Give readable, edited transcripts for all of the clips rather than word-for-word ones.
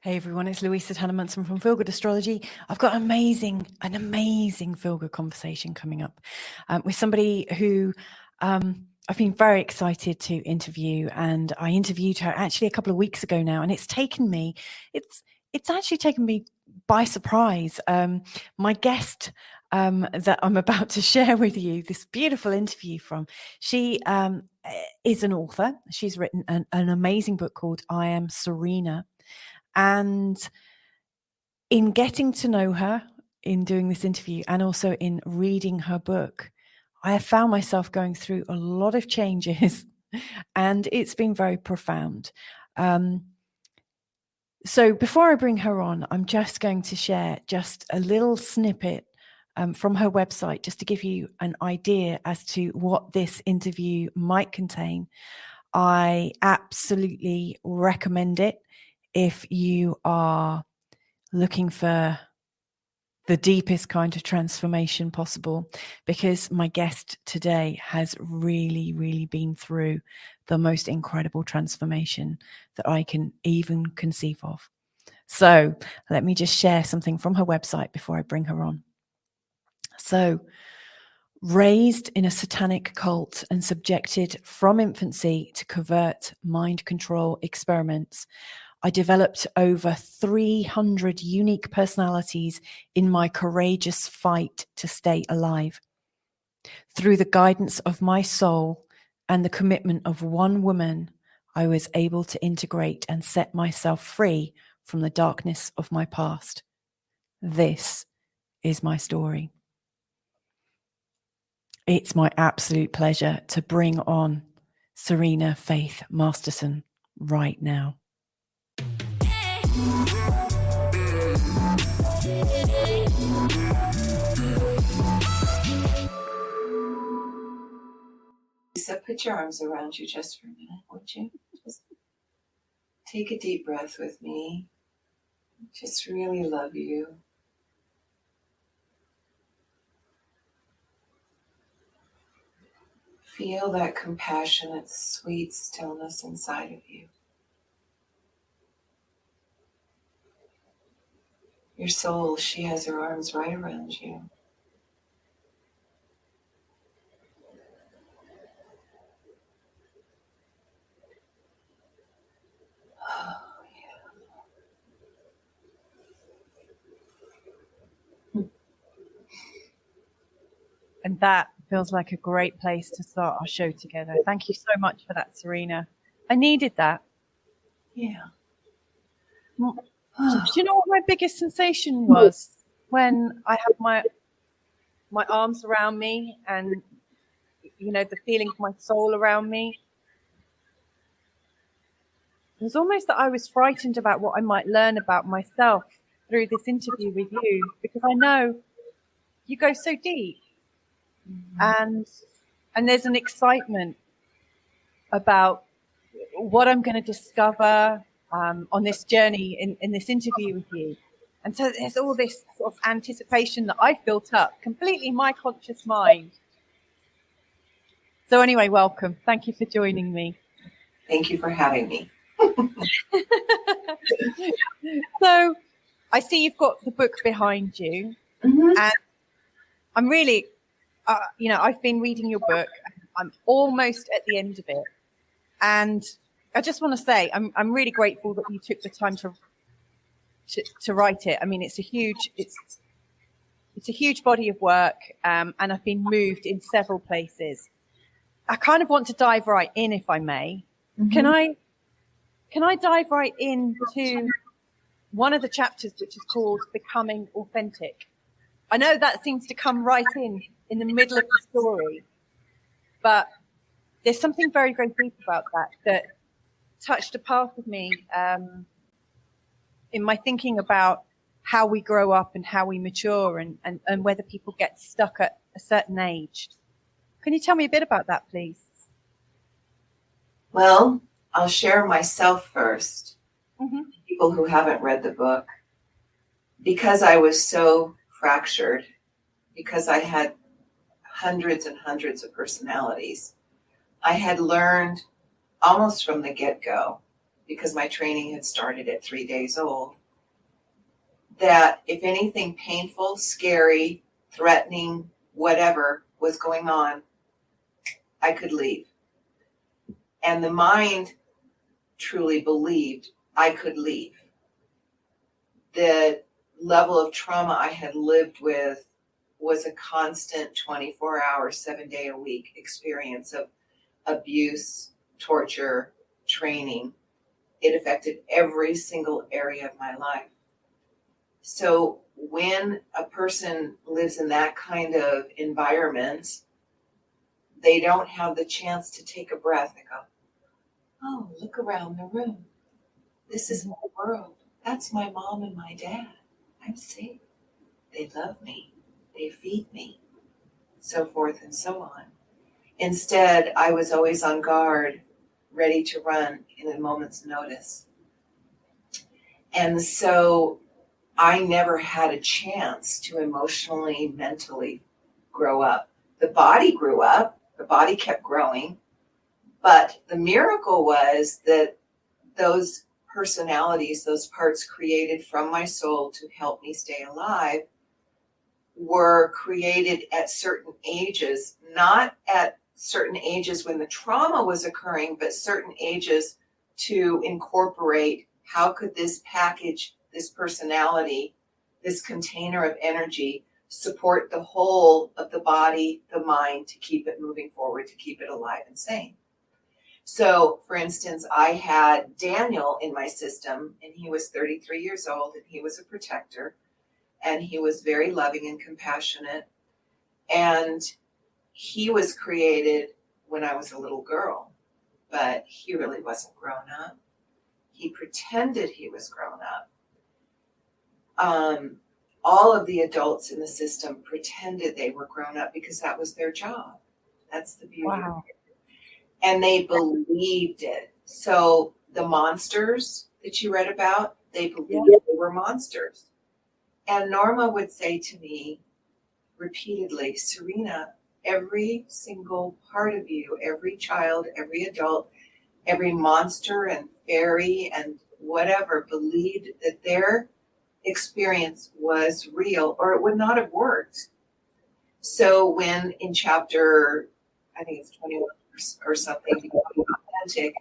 Hey everyone, it's Louisa Munson from Feel Good Astrology. I've got an amazing Feel Good conversation coming up with somebody who I've been very excited to interview, and I interviewed her actually a couple of weeks ago now, and it's actually taken me by surprise. My guest that I'm about to share with you this beautiful interview from, she is an author. She's written an amazing book called I Am Serena. And in getting to know her, in doing this interview, and also in reading her book, I have found myself going through a lot of changes, and it's been very profound. So before I bring her on, I'm just going to share just a little snippet from her website, just to give you an idea as to what this interview might contain. I absolutely recommend it if you are looking for the deepest kind of transformation possible, because my guest today has really been through the most incredible transformation that I can even conceive of. So let me just share something from her website before I bring her on. So, raised in a satanic cult and subjected from infancy to covert mind control experiments, I developed over 300 unique personalities in my courageous fight to stay alive. Through the guidance of my soul and the commitment of one woman, I was able to integrate and set myself free from the darkness of my past. This is my story. It's my absolute pleasure to bring on Serena-Faith Masterson right now. Lisa, put your arms around you just for a minute, would you? Just take a deep breath with me. Just really love you. Feel that compassionate, sweet stillness inside of you. Your soul, she has her arms right around you. Oh, yeah. And that feels like a great place to start our show together. Thank you so much for that, Serena. I needed that. Yeah. Do you know what my biggest sensation was when I had my arms around me and, you know, the feeling of my soul around me? It was almost that I was frightened about what I might learn about myself through this interview with you, because I know you go so deep. And there's an excitement about what I'm going to discover on this journey in this interview with you. And so there's all this sort of anticipation that I've built up completely in my conscious mind. So anyway, welcome. Thank you for joining me. Thank you for having me. So I see you've got the book behind you. And I'm really, I've been reading your book. I'm almost at the end of it. And I just want to say, I'm really grateful that you took the time to write it. I mean, it's a huge body of work, and I've been moved in several places. I kind of want to dive right in, if I may. Can I dive right into one of the chapters, which is called Becoming Authentic? I know that seems to come right in the middle of the story, but there's something very, very deep about that touched a part of me in my thinking about how we grow up and how we mature and whether people get stuck at a certain age. Can you tell me a bit about that, please? Well, I'll share myself first. People who haven't read the book. Because I was so fractured, because I had hundreds and hundreds of personalities, I had learned almost from the get-go because my training had started at 3 days old, that if anything painful, scary, threatening, whatever was going on, I could leave. And the mind truly believed I could leave. The level of trauma I had lived with was a constant 24-hour, 7-day-a-week experience of abuse, torture, training. It affected every single area of my life. So when a person lives in that kind of environment, they don't have the chance to take a breath and go, oh, look around the room. This is my world. That's my mom and my dad. I'm safe. They love me. They feed me. So forth and so on. Instead, I was always on guard, ready to run in a moment's notice. And so I never had a chance to emotionally, mentally grow up. The body grew up. The body kept growing. But the miracle was that those personalities, those parts created from my soul to help me stay alive, were created at certain ages, not at certain ages when the trauma was occurring, but certain ages to incorporate how could this package, this personality, this container of energy support the whole of the body, the mind, to keep it moving forward, to keep it alive and sane. So, for instance, I had Daniel in my system, and he was 33 years old, and he was a protector, and he was very loving and compassionate. And he was created when I was a little girl, but he really wasn't grown up. He pretended he was grown up. All of the adults in the system pretended they were grown up because that was their job. That's the beauty. Wow. And they believed it. So the monsters that you read about, they believed they were monsters. And Norma would say to me repeatedly, Serena, every single part of you, every child, every adult, every monster and fairy and whatever believed that their experience was real, or it would not have worked. So when in chapter, I think it's 21 or something, authentic,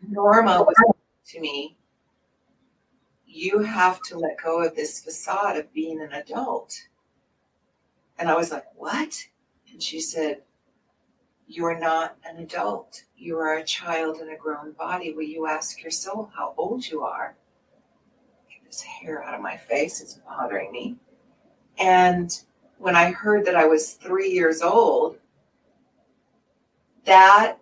Norma was to me, you have to let go of this facade of being an adult. And I was like, what? And she said, you're not an adult. You are a child in a grown body. Will you ask your soul how old you are? Get this hair out of my face. It's bothering me. And when I heard that I was 3 years old, that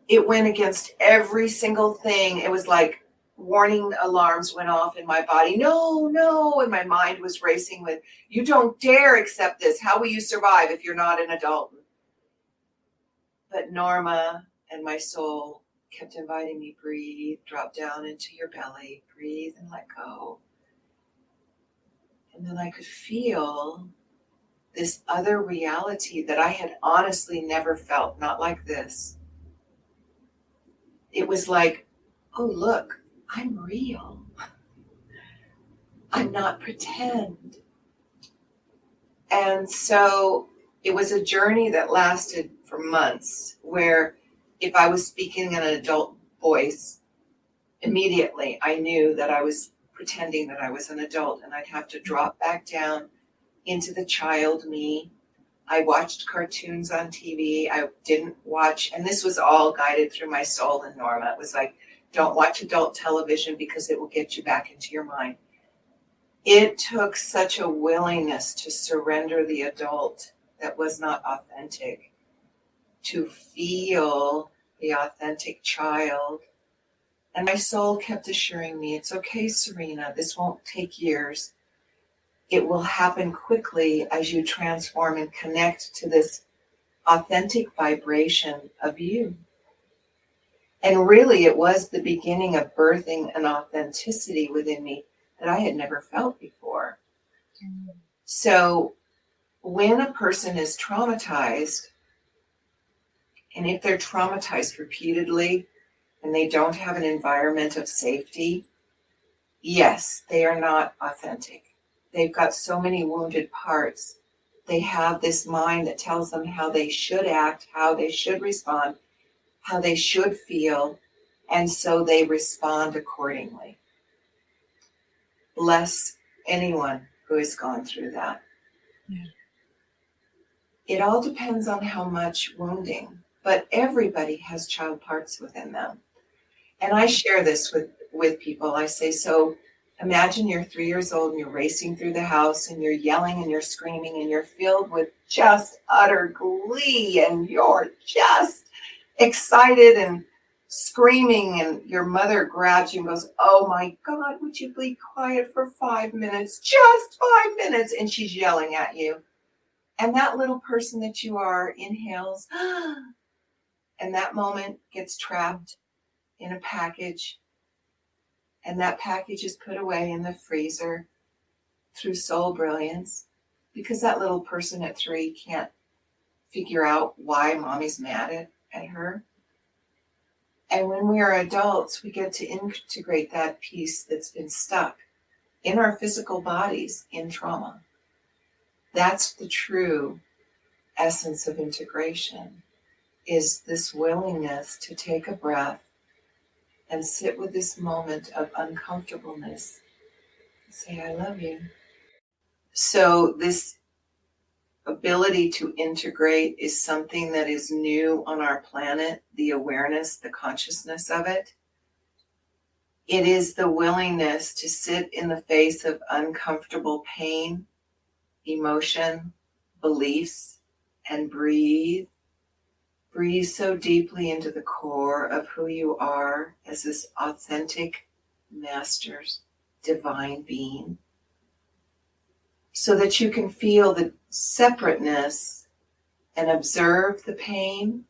it went against every single thing. It was like warning alarms went off in my body. No, no. And my mind was racing with, you don't dare accept this. How will you survive if you're not an adult? But Norma and my soul kept inviting me, breathe, drop down into your belly, breathe and let go. And then I could feel this other reality that I had honestly never felt, not like this. It was like, oh, look, I'm real. I'm not pretend. And so it was a journey that lasted for months, where if I was speaking in an adult voice, immediately I knew that I was pretending that I was an adult, and I'd have to drop back down into the child me. I watched cartoons on TV. I didn't watch, and this was all guided through my soul and Norma. It was like, don't watch adult television because it will get you back into your mind. It took such a willingness to surrender the adult that was not authentic, to feel the authentic child. And my soul kept assuring me, it's okay, Serena, this won't take years. It will happen quickly as you transform and connect to this authentic vibration of you. And really, it was the beginning of birthing an authenticity within me that I had never felt before. So when a person is traumatized, and if they're traumatized repeatedly, and they don't have an environment of safety, yes, they are not authentic. They've got so many wounded parts. They have this mind that tells them how they should act, how they should respond, how they should feel, and so they respond accordingly. Bless anyone who has gone through that. Yeah. It all depends on how much wounding, but everybody has child parts within them. And I share this with people. I say, so imagine you're 3 years old and you're racing through the house and you're yelling and you're screaming and you're filled with just utter glee and you're just excited and screaming, and your mother grabs you and goes, oh my God, would you be quiet for 5 minutes? Just 5 minutes. And she's yelling at you. And that little person that you are inhales, and that moment gets trapped in a package. And that package is put away in the freezer through soul brilliance, because that little person at 3 can't figure out why mommy's mad at her. And when we are adults, we get to integrate that piece that's been stuck in our physical bodies in trauma. That's the true essence of integration, is this willingness to take a breath and sit with this moment of uncomfortableness and say, I love you. So this ability to integrate is something that is new on our planet, the awareness, the consciousness of it. It is the willingness to sit in the face of uncomfortable pain, emotion, beliefs, and breathe. Breathe so deeply into the core of who you are as this authentic master's divine being, so that you can feel the separateness and observe the pain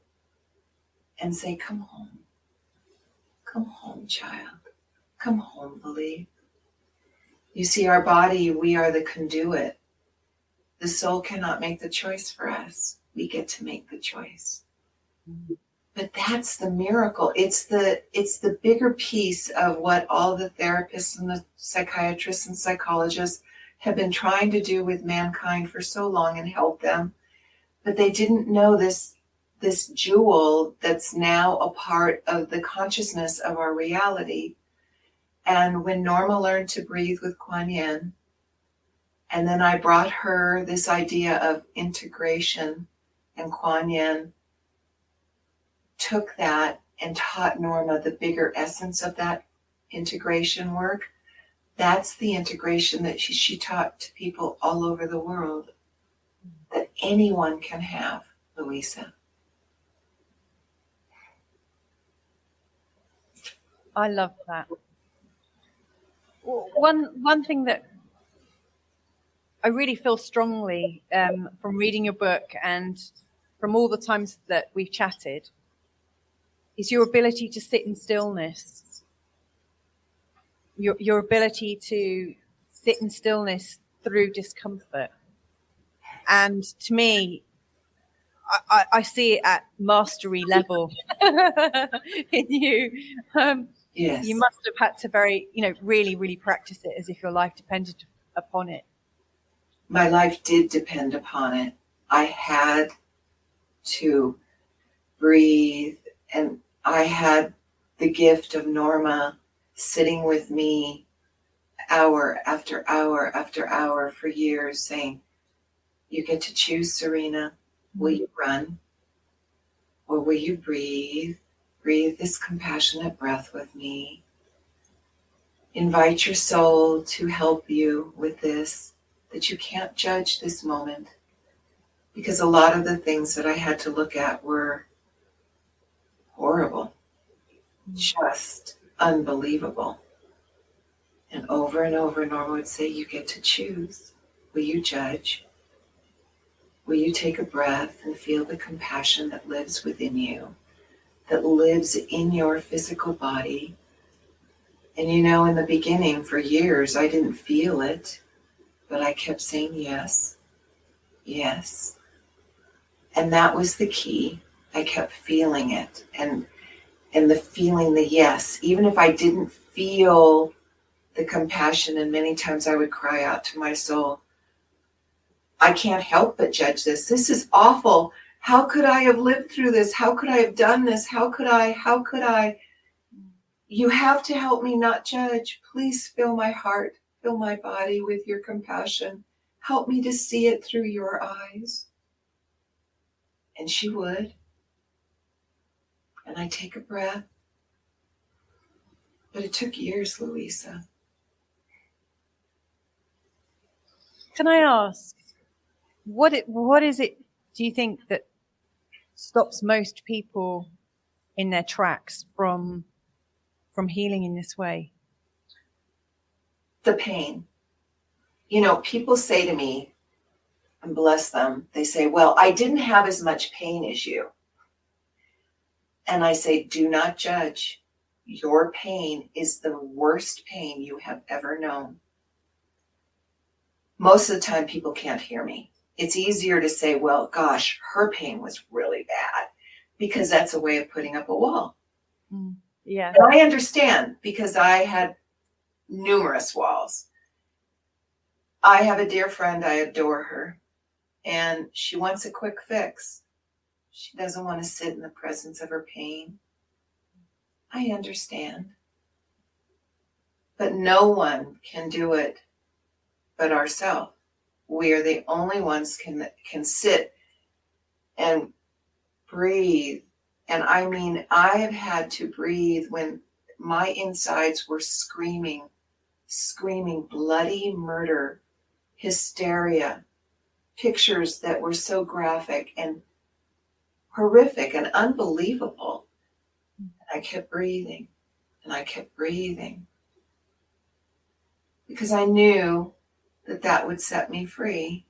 and say, come home, child, come home, believe. You see, our body, we are the conduit. The soul cannot make the choice for us. We get to make the choice. But that's the miracle. It's the bigger piece of what all the therapists and the psychiatrists and psychologists have been trying to do with mankind for so long and help them. But they didn't know this jewel that's now a part of the consciousness of our reality. And when Norma learned to breathe with Kuan Yin, and then I brought her this idea of integration, and Kuan Yin took that and taught Norma the bigger essence of that integration work. That's the integration that she taught to people all over the world, that anyone can have, Louisa. I love that. One thing that I really feel strongly from reading your book and from all the times that we've chatted is your ability to sit in stillness. Your ability to sit in stillness through discomfort. And to me, I see it at mastery level in you. Yes. You must have had to really, really practice it as if your life depended upon it. My life did depend upon it. I had to breathe, and I had the gift of Norma sitting with me hour after hour after hour for years saying, you get to choose, Serena. Will you run? Or will you breathe? Breathe this compassionate breath with me. Invite your soul to help you with this, that you can't judge this moment. Because a lot of the things that I had to look at were horrible, just unbelievable. And over, Norma would say, you get to choose. Will you judge? Will you take a breath and feel the compassion that lives within you, that lives in your physical body? And in the beginning, for years, I didn't feel it, but I kept saying yes, yes. And that was the key. I kept feeling it. And and the feeling the yes, even if I didn't feel the compassion, and many times I would cry out to my soul, I can't help but judge this. This is awful. How could I have lived through this? How could I have done this? How could I? You have to help me not judge. Please fill my heart, fill my body with your compassion. Help me to see it through your eyes. And she would. And I take a breath. But it took years, Louisa. Can I ask, what is it, do you think, that stops most people in their tracks from healing in this way? The pain. You know, people say to me, and bless them, they say, well, I didn't have as much pain as you. And I say, do not judge. Your pain is the worst pain you have ever known. Most of the time, people can't hear me. It's easier to say, well, gosh, her pain was really bad, because that's a way of putting up a wall. Yeah. And I understand, because I had numerous walls. I have a dear friend, I adore her, and she wants a quick fix. She doesn't want to sit in the presence of her pain. I understand. But no one can do it but ourselves. We are the only ones can sit and breathe. And I mean, I have had to breathe when my insides were screaming bloody murder, hysteria, pictures that were so graphic and horrific and unbelievable. And I kept breathing, and I kept breathing, because I knew that would set me free.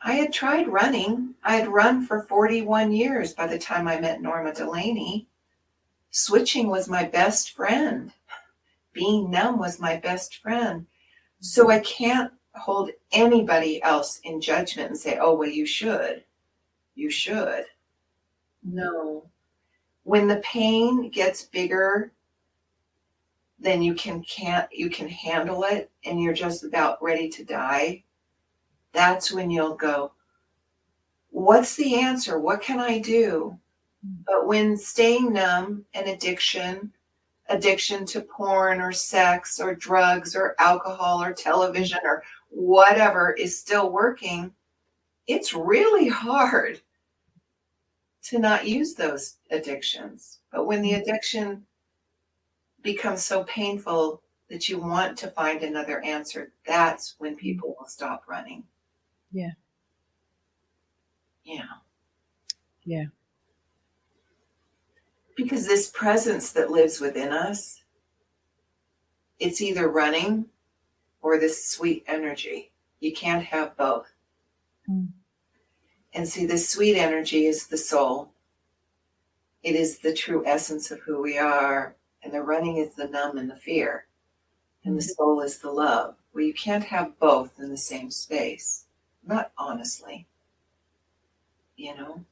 I had tried running. I had run for 41 years by the time I met Norma Delaney. Switching was my best friend. Being numb was my best friend. So I can't hold anybody else in judgment and say, oh, well, you should. You should. No. When the pain gets bigger than you can handle it, and you're just about ready to die, that's when you'll go, what's the answer? What can I do? But when staying numb and addiction to porn or sex or drugs or alcohol or television or whatever is still working, it's really hard to not use those addictions. But when the addiction becomes so painful that you want to find another answer, that's when people will stop running. Yeah. Yeah. Yeah. Because this presence that lives within us, it's either running or this sweet energy. You can't have both. And see, this sweet energy is the soul. It is the true essence of who we are. And the running is the numb and the fear. And the soul is the love. Well, you can't have both in the same space. Not honestly. You know?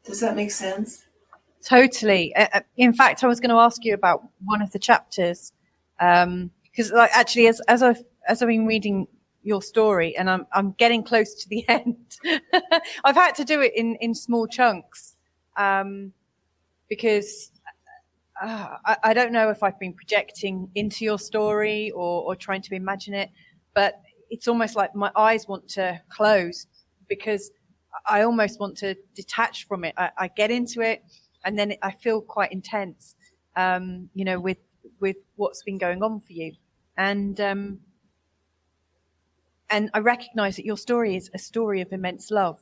Does that make sense? Totally. In fact, I was going to ask you about one of the chapters, because actually, as I've been reading your story, and I'm getting close to the end, I've had to do it in small chunks, because I don't know if I've been projecting into your story or trying to imagine it, but it's almost like my eyes want to close, because I almost want to detach from it. I get into it, and then I feel quite intense, with what's been going on for you. And I recognize that your story is a story of immense love.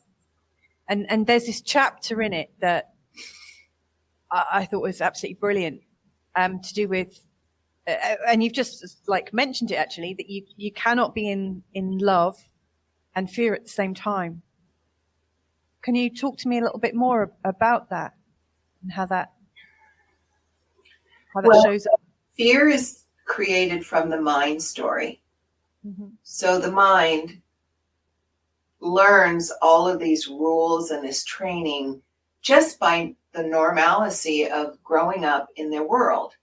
And there's this chapter in it that I thought was absolutely brilliant, to do with, and you've just mentioned it actually, that you cannot be in love and fear at the same time. Can you talk to me a little bit more about that and how that shows up? Fear is created from the mind story. Mm-hmm. So the mind learns all of these rules and this training just by normalcy of growing up in their world.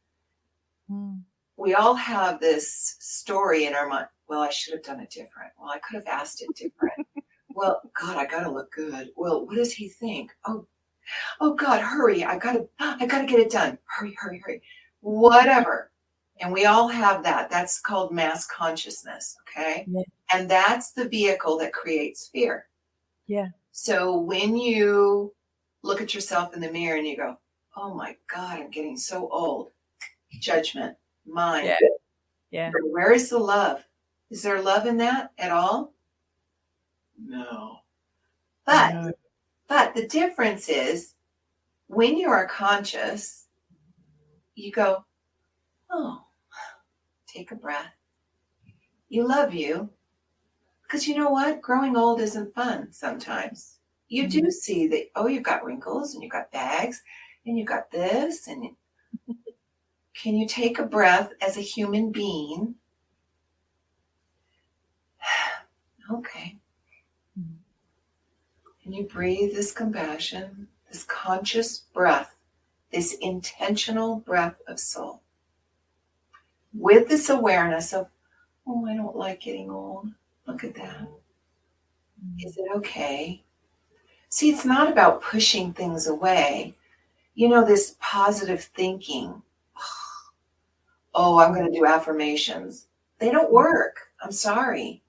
We all have this story in our mind. Well, I should have done it different. Well, I could have asked it different. Well, God, I got to look good. Well, what does he think? Oh God, hurry. I gotta get it done. Hurry. Whatever. And we all have that. That's called mass consciousness. Okay. Yeah. And that's the vehicle that creates fear. Yeah. So when you look at yourself in the mirror and you go, oh my God, I'm getting so old. Judgment, mind. Yeah. Yeah. Where is the love? Is there love in that at all? No. But the difference is when you are conscious, you go, oh, take a breath. You love you. Because you know what? Growing old isn't fun sometimes. You do see that, oh, you've got wrinkles and you've got bags and you've got this. And can you take a breath as a human being? Okay. And you breathe this compassion, this conscious breath, this intentional breath of soul. With this awareness of, oh, I don't like getting old. Look at that. Is it okay? See, it's not about pushing things away. You know, this positive thinking. Oh, I'm going to do affirmations. They don't work. I'm sorry.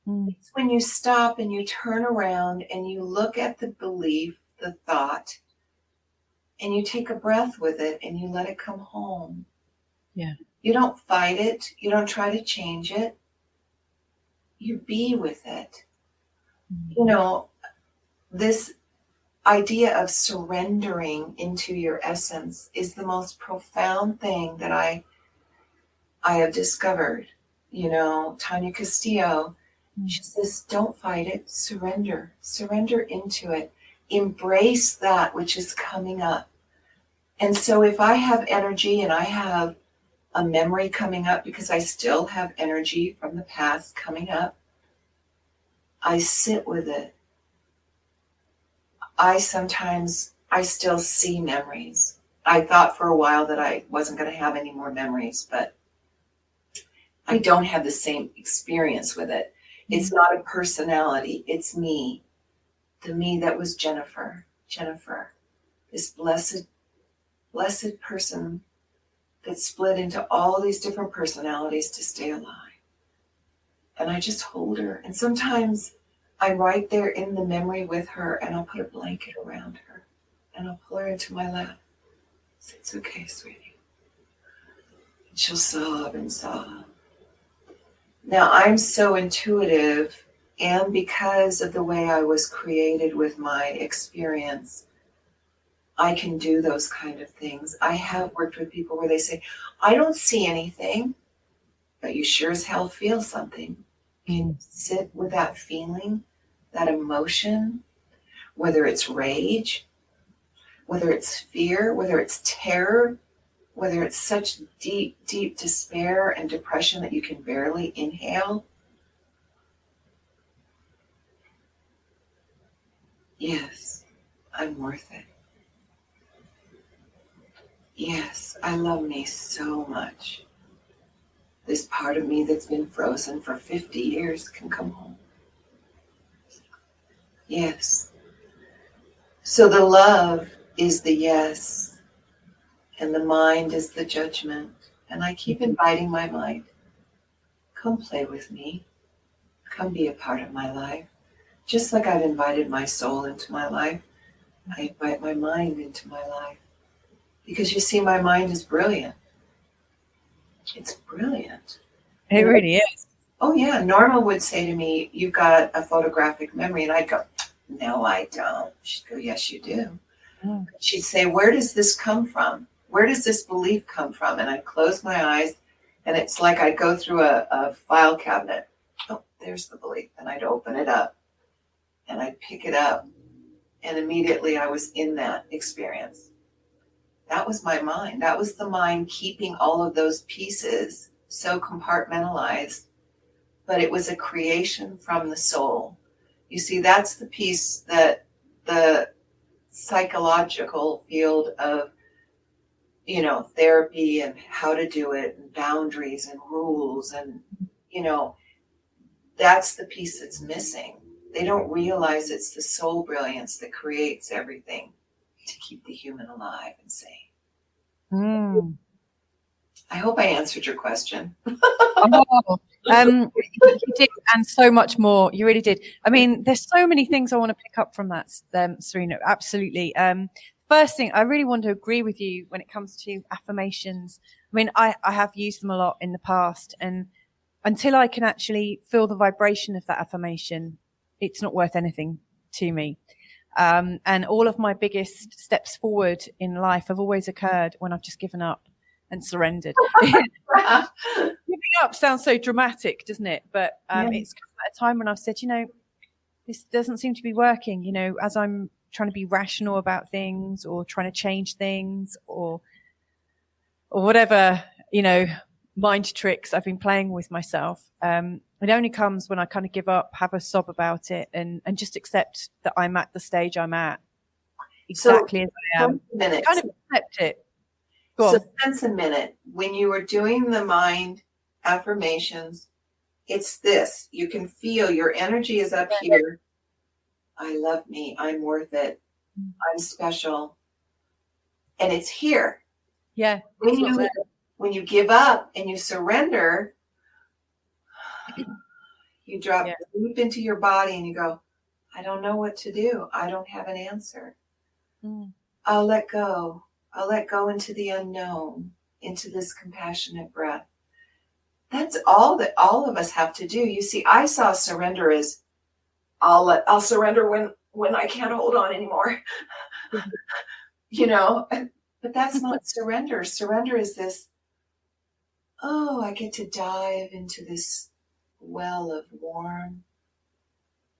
It's when you stop and you turn around and you look at the belief, the thought, and you take a breath with it and you let it come home. Yeah. You don't fight it. You don't try to change it. You be with it. You know, this idea of surrendering into your essence is the most profound thing that I have discovered. You know, Tanya Castillo, she says, don't fight it, surrender into it, embrace that which is coming up. And so if I have energy and I have a memory coming up, because I still have energy from the past coming up, I sit with it. I still see memories. I thought for a while that I wasn't going to have any more memories, but I don't have the same experience with it. It's not a personality. It's me. The me that was Jennifer, this blessed person that split into all these different personalities to stay alive. And I just hold her. And sometimes I'm right there in the memory with her, and I'll put a blanket around her and I'll pull her into my lap. Say, it's okay, sweetie. And she'll sob and sob. Now, I'm so intuitive, and because of the way I was created with my experience, I can do those kind of things. I have worked with people where they say, I don't see anything, but you sure as hell feel something. Can you sit with that feeling, that emotion, whether it's rage, whether it's fear, whether it's terror, whether it's such deep, deep despair and depression that you can barely inhale? Yes, I'm worth it. Yes, I love me so much. This part of me that's been frozen for 50 years can come home. Yes. So the love is the yes. And the mind is the judgment. And I keep inviting my mind, come play with me. Come be a part of my life. Just like I've invited my soul into my life, I invite my mind into my life. Because you see, my mind is brilliant. It's brilliant. It really is. Oh yeah, Norma would say to me, you've got a photographic memory. And I'd go, no, I don't. She'd go, yes, you do. Oh. She'd say, where does this come from? Where does this belief come from? And I'd close my eyes, and it's like I'd go through a file cabinet. Oh, there's the belief. And I'd open it up, and I'd pick it up, and immediately I was in that experience. That was my mind. That was the mind keeping all of those pieces so compartmentalized, but it was a creation from the soul. You see, that's the piece that the psychological field of, you know, therapy and how to do it and boundaries and rules. And, you know, that's the piece that's missing. They don't realize it's the soul brilliance that creates everything to keep the human alive and sane. Mm. I hope I answered your question. Oh, you did, and so much more. You really did. I mean, there's so many things I want to pick up from that, Serena. Absolutely. First thing, I really want to agree with you when it comes to affirmations. I mean, I have used them a lot in the past, and until I can actually feel the vibration of that affirmation, it's not worth anything to me. And all of my biggest steps forward in life have always occurred when I've just given up and surrendered. Giving up sounds so dramatic, doesn't it? But it's come at a time when I've said, you know, this doesn't seem to be working, you know, as I'm trying to be rational about things or trying to change things or whatever, you know, mind tricks I've been playing with myself. It only comes when I kind of give up, have a sob about it, and just accept that I'm at the stage I'm at, exactly as I am. Kind of accept it. So spend a minute. When you were doing the mind affirmations, it's this. You can feel your energy is up here. I love me. I'm worth it. I'm special. And it's here. Yeah. When you give up and you surrender, you drop deep into your body and you go, I don't know what to do. I don't have an answer. I'll let go. I'll let go into the unknown, into this compassionate breath. That's all that all of us have to do. You see, I saw surrender as I'll surrender when I can't hold on anymore. You know, but that's not surrender. Surrender is this, oh, I get to dive into this well of warm,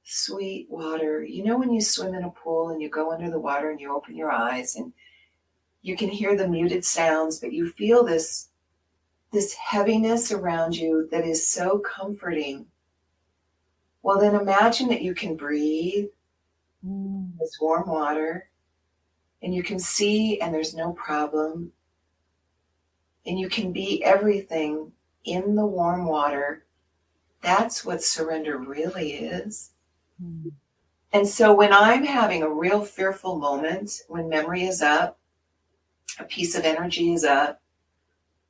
sweet water. You know, when you swim in a pool and you go under the water and you open your eyes and you can hear the muted sounds, but you feel this heaviness around you that is so comforting. Well, then imagine that you can breathe this warm water and you can see and there's no problem. And you can be everything in the warm water. That's what surrender really is. And so when I'm having a real fearful moment, when memory is up, a piece of energy is up,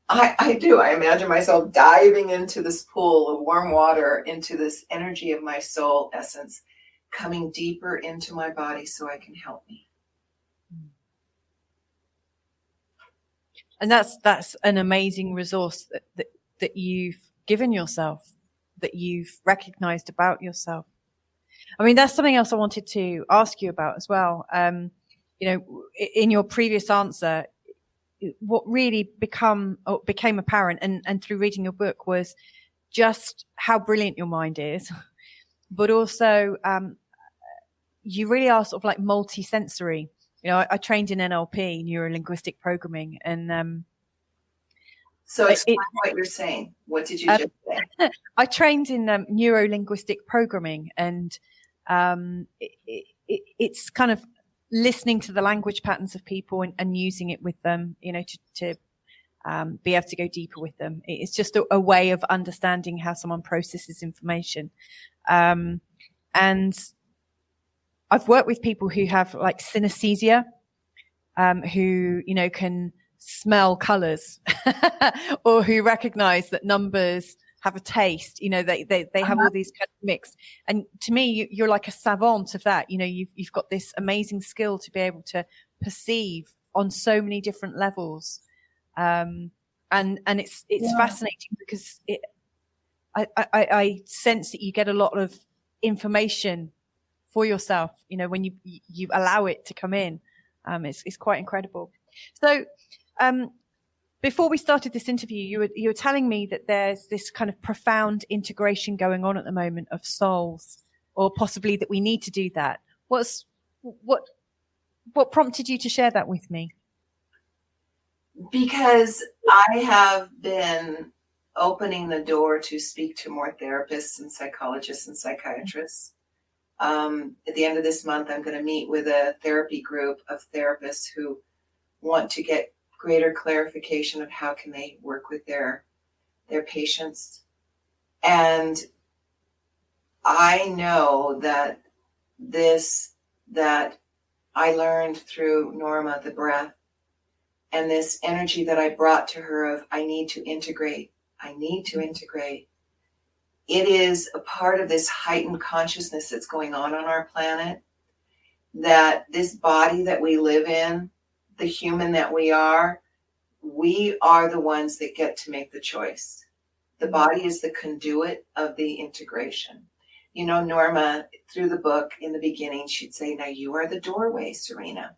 I imagine myself diving into this pool of warm water, into this energy of my soul essence, coming deeper into my body so I can help me. And that's an amazing resource that you've given yourself, that you've recognized about yourself. I mean, that's something else I wanted to ask you about as well. You know, in your previous answer, what really became apparent and through reading your book was just how brilliant your mind is, but also you really are sort of like multi-sensory. You know, I trained in NLP, neuro-linguistic programming, and so explain what you're saying. What did you just say? I trained in neuro-linguistic programming, and it's kind of listening to the language patterns of people and using it with them, you know, to be able to go deeper with them. It's just a way of understanding how someone processes information. And I've worked with people who have like synesthesia, who, you know, can smell colors or who recognize that numbers have a taste. You know, they have all these kind of mixed. And to me, you're like a savant of that. You know, you've got this amazing skill to be able to perceive on so many different levels. And it's fascinating because I sense that you get a lot of information for yourself, you know, when you allow it to come in. It's quite incredible. So before we started this interview, you were telling me that there's this kind of profound integration going on at the moment of souls, or possibly that we need to do that. What prompted you to share that with me? Because I have been opening the door to speak to more therapists and psychologists and psychiatrists. At the end of this month, I'm going to meet with a therapy group of therapists who want to get greater clarification of how can they work with their patients. And I know that that I learned through Norma, the breath, and this energy that I brought to her of I need to integrate. It is a part of this heightened consciousness that's going on our planet, that this body that we live in, the human that we are the ones that get to make the choice. The body is the conduit of the integration. You know, Norma, through the book in the beginning, she'd say, now you are the doorway, Serena.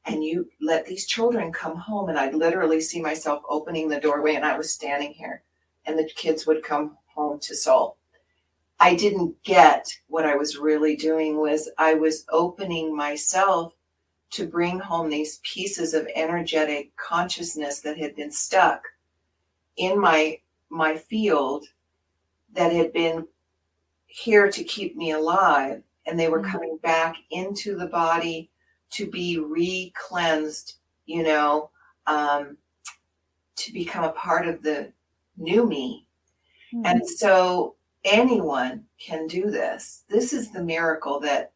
And you let these children come home. And I'd literally see myself opening the doorway and I was standing here and the kids would come home to Soul. I didn't get what I was really doing was I was opening myself to bring home these pieces of energetic consciousness that had been stuck in my field, that had been here to keep me alive. And they were coming back into the body to be re-cleansed, to become a part of the new me. And so anyone can do this. This is the miracle that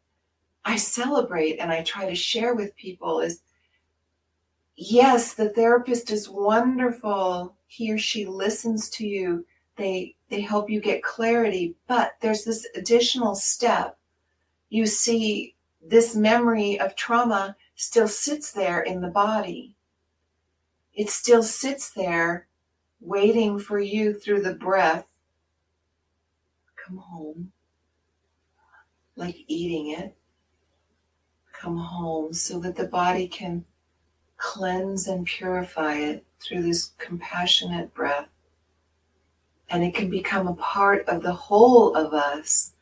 I celebrate and I try to share with people is, yes, the therapist is wonderful. He or she listens to you. They help you get clarity, but there's this additional step. You see, this memory of trauma still sits there in the body. It still sits there waiting for you through the breath. Come home, like eating it. Come home so that the body can cleanse and purify it through this compassionate breath. And it can become a part of the whole of us.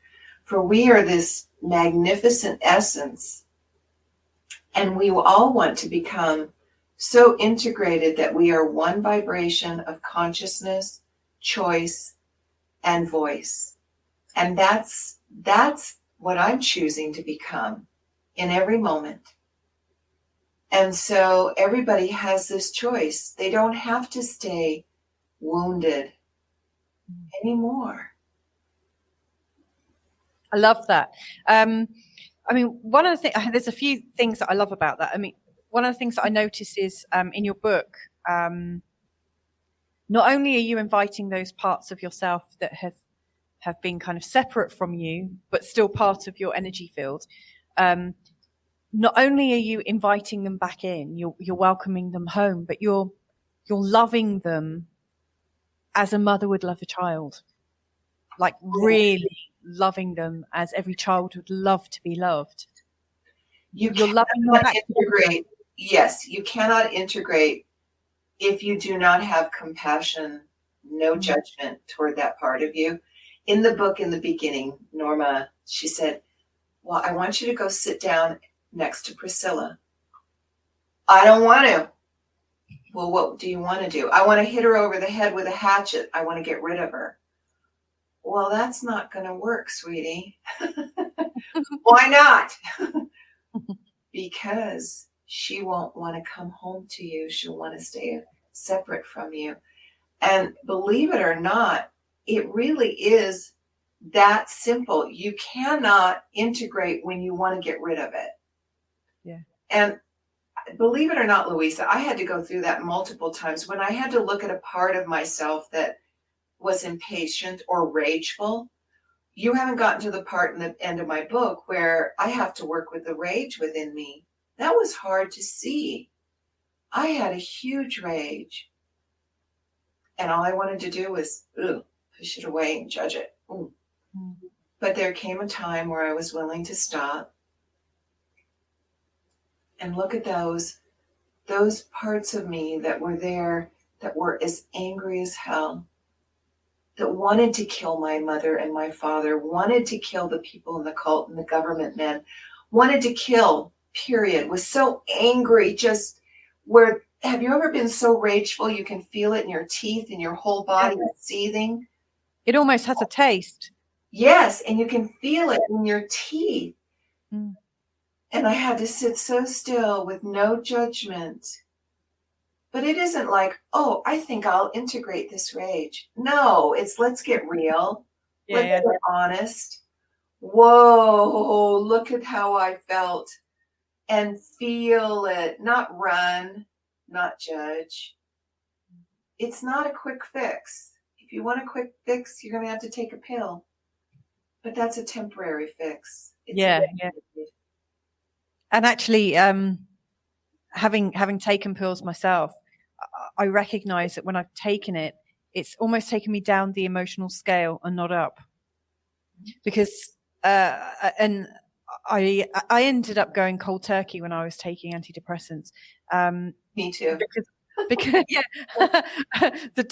For we are this magnificent essence. And we all want to become so integrated that we are one vibration of consciousness, choice, and voice. And that's what I'm choosing to become in every moment. And so everybody has this choice. They don't have to stay wounded anymore. I love that. One of the things, there's a few things that I love about that. One of the things that I notice is in your book, not only are you inviting those parts of yourself that have been kind of separate from you, but still part of your energy field. Not only are you inviting them back in, you're welcoming them home, but you're loving them as a mother would love a child, like really loving them as every child would love to be loved. You're loving them back. Integrate. Yes, you cannot integrate if you do not have compassion, no judgment toward that part of you. In the book, in the beginning, Norma, she said, well, I want you to go sit down next to Priscilla. I don't want to. Well, what do you want to do? I want to hit her over the head with a hatchet. I want to get rid of her. Well, that's not going to work, sweetie. Why not? Because she won't want to come home to you. She'll want to stay separate from you. And believe it or not, it really is that simple. You cannot integrate when you want to get rid of it. Yeah. And believe it or not, Louisa, I had to go through that multiple times when I had to look at a part of myself that was impatient or rageful. You haven't gotten to the part in the end of my book where I have to work with the rage within me. That was hard to see. I had a huge rage. And all I wanted to do was push it away and judge it. But there came a time where I was willing to stop and look at those parts of me that were there, that were as angry as hell, that wanted to kill my mother and my father, wanted to kill the people in the cult and the government men, wanted to kill, period, was so angry, just where, have you ever been so rageful you can feel it in your teeth and your whole body is seething? It almost has a taste. Yes, and you can feel it in your teeth. Mm. And I had to sit so still with no judgment. But it isn't like, oh, I think I'll integrate this rage. No, it's let's get real. Let's get honest. Whoa, look at how I felt. And feel it. Not run, not judge. It's not a quick fix. If you want a quick fix, you're going to have to take a pill. But that's a temporary fix. It's And actually, having taken pills myself, I recognize that when I've taken it, it's almost taken me down the emotional scale and not up. Because and I ended up going cold turkey when I was taking antidepressants. Me too. Because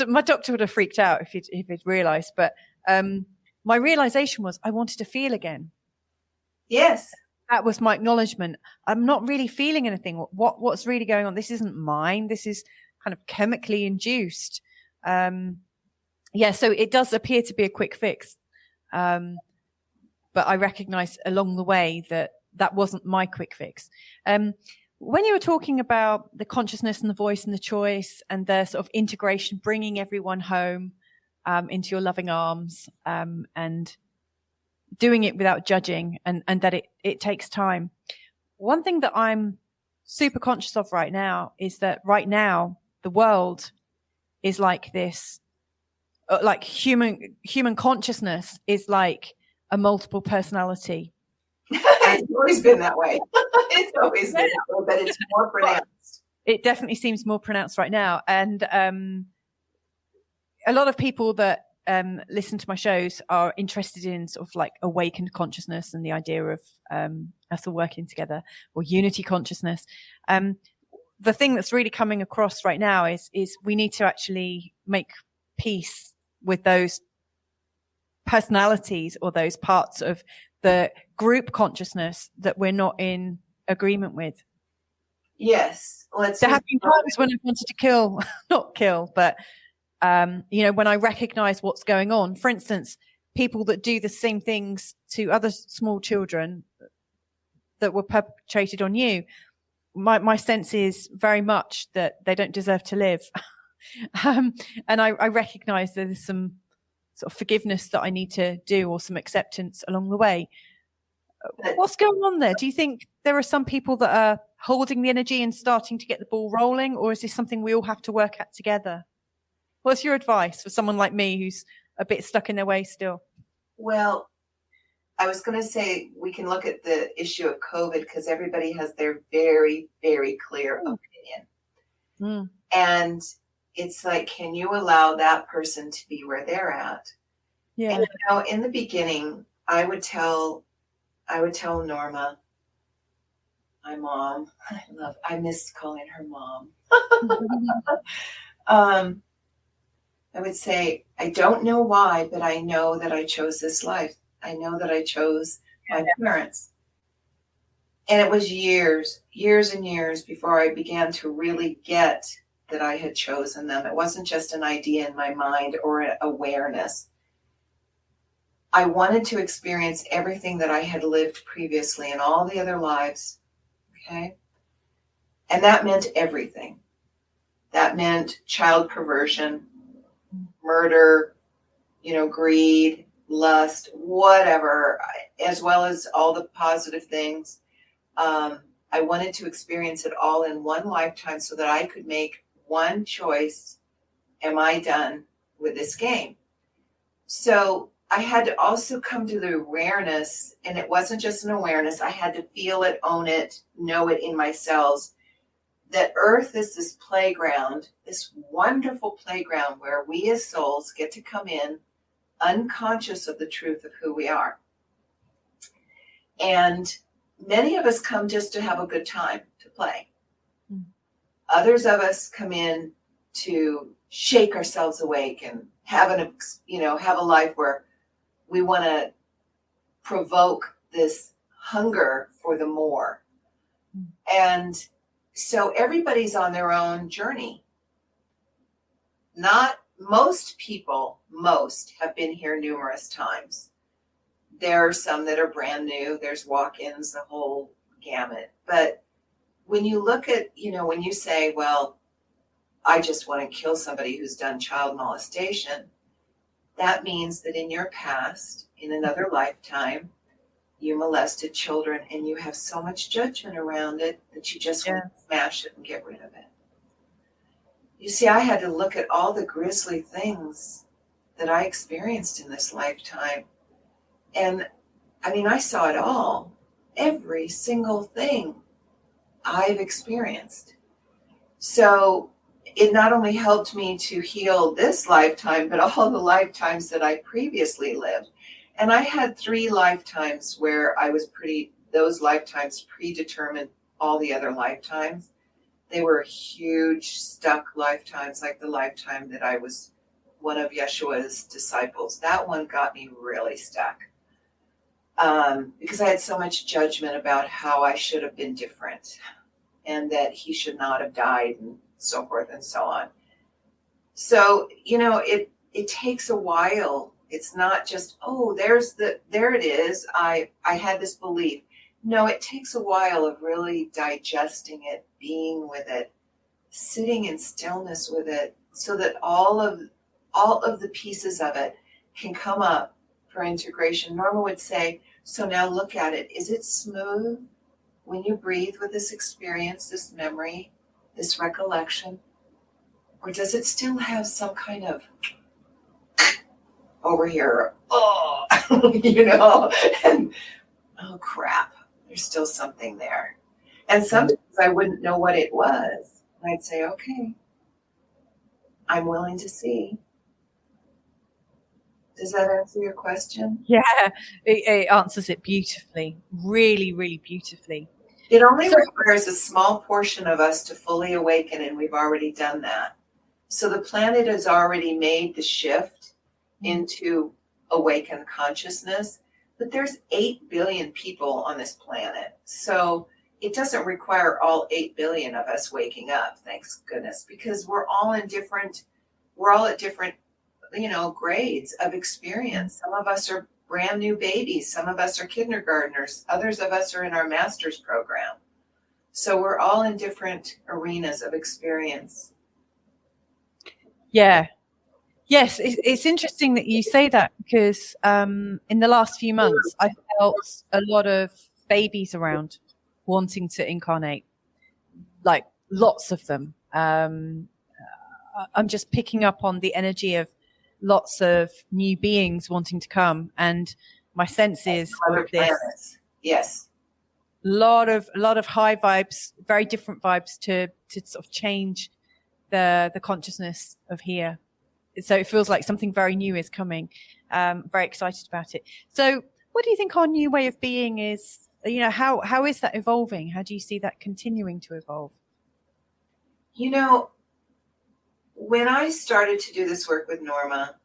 my doctor would have freaked out if he'd realized. But my realization was I wanted to feel again. Yes. That was my acknowledgement. I'm not really feeling anything. What's really going on? This isn't mine. This is kind of chemically induced. So it does appear to be a quick fix. But I recognize along the way that wasn't my quick fix. When you were talking about the consciousness and the voice and the choice and the sort of integration, bringing everyone home into your loving arms, and doing it without judging, and that it takes time. One thing that I'm super conscious of right now is that right now the world is like this, like human consciousness is like a multiple personality. It's always been that way. It's always been that way, but it's more pronounced. It definitely seems more pronounced right now. And a lot of people that listen to my shows are interested in sort of like awakened consciousness and the idea of us all working together, or unity consciousness. The thing that's really coming across right now is we need to actually make peace with those personalities or those parts of the group consciousness that we're not in agreement with. Yes. There have been times when I wanted to not kill, but when I recognize what's going on. For instance, people that do the same things to other small children that were perpetrated on you, my sense is very much that they don't deserve to live. And I recognize there's some sort of forgiveness that I need to do, or some acceptance along the way. What's going on there? Do you think there are some people that are holding the energy and starting to get the ball rolling, or is this something we all have to work at together? What's your advice for someone like me who's a bit stuck in their ways still? Well, I was going to say we can look at the issue of COVID because everybody has their very, very clear opinion. Mm. And it's like, can you allow that person to be where they're at? Yeah. And in the beginning, I would tell Norma, my mom, I miss calling her mom. I would say, I don't know why, but I know that I chose this life. I know that I chose my parents. And it was years and years before I began to really get that I had chosen them. It wasn't just an idea in my mind or an awareness. I wanted to experience everything that I had lived previously in all the other lives. Okay? And that meant everything. That meant child perversion, murder, greed, lust, whatever, as well as all the positive things. I wanted to experience it all in one lifetime so that I could make one choice. Am I done with this game? So I had to also come to the awareness, and it wasn't just an awareness. I had to feel it, own it, know it in my cells, that Earth is this playground, this wonderful playground where we as souls get to come in unconscious of the truth of who we are. And many of us come just to have a good time, to play. Mm. Others of us come in to shake ourselves awake and have a life where we want to provoke this hunger for the more. Mm. And so everybody's on their own journey. Most have been here numerous times. there are some that are brand new. There's walk-ins, the whole gamut. But when you look at, when you say, well, I just want to kill somebody who's done child molestation, that means that in your past, in another lifetime, you molested children and you have so much judgment around it that you just want to smash it and get rid of it. You see, I had to look at all the grisly things that I experienced in this lifetime. And I mean, I saw it all, every single thing I've experienced. So it not only helped me to heal this lifetime, but all the lifetimes that I previously lived. And I had 3 lifetimes where those lifetimes predetermined all the other lifetimes. They were huge, stuck lifetimes, like the lifetime that I was one of Yeshua's disciples. That one got me really stuck because I had so much judgment about how I should have been different and that he should not have died and so forth and so on. So, it takes a while. It's not just, there it is. I had this belief. No, it takes a while of really digesting it, being with it, sitting in stillness with it, so that all of the pieces of it can come up for integration. Norma would say, so now look at it. Is it smooth when you breathe with this experience, this memory, this recollection? Or does it still have some kind of over here, and oh crap, there's still something there. And sometimes I wouldn't know what it was. I'd say, okay, I'm willing to see. Does that answer your question? Yeah, it answers it beautifully, really, really beautifully. It only requires a small portion of us to fully awaken, and we've already done that. So the planet has already made the shift into awakened consciousness, but there's 8 billion people on this planet. So it doesn't require all 8 billion of us waking up, thanks goodness, because we're all at different, grades of experience. Some of us are brand new babies. Some of us are kindergartners. Others of us are in our master's program. So we're all in different arenas of experience. Yeah. Yes, it's interesting that you say that because in the last few months, I felt a lot of babies around wanting to incarnate, like lots of them. I'm just picking up on the energy of lots of new beings wanting to come, and my sense is with this, yes, a lot of high vibes, very different vibes to sort of change the consciousness of here. So it feels like something very new is coming. Very excited about it. So what do you think our new way of being is? How is that evolving? How do you see that continuing to evolve? When I started to do this work with Norma,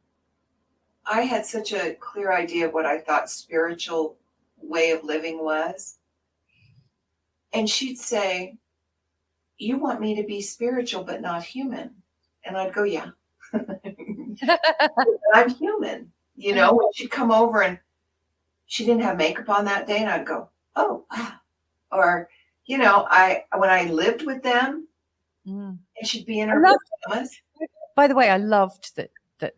I had such a clear idea of what I thought spiritual way of living was. And she'd say, you want me to be spiritual but not human? And I'd go, yeah. I'm human. When she'd come over and she didn't have makeup on that day, and I'd go, oh, wow. Or, when I lived with them, and she'd be in her pajamas. By the way, I loved that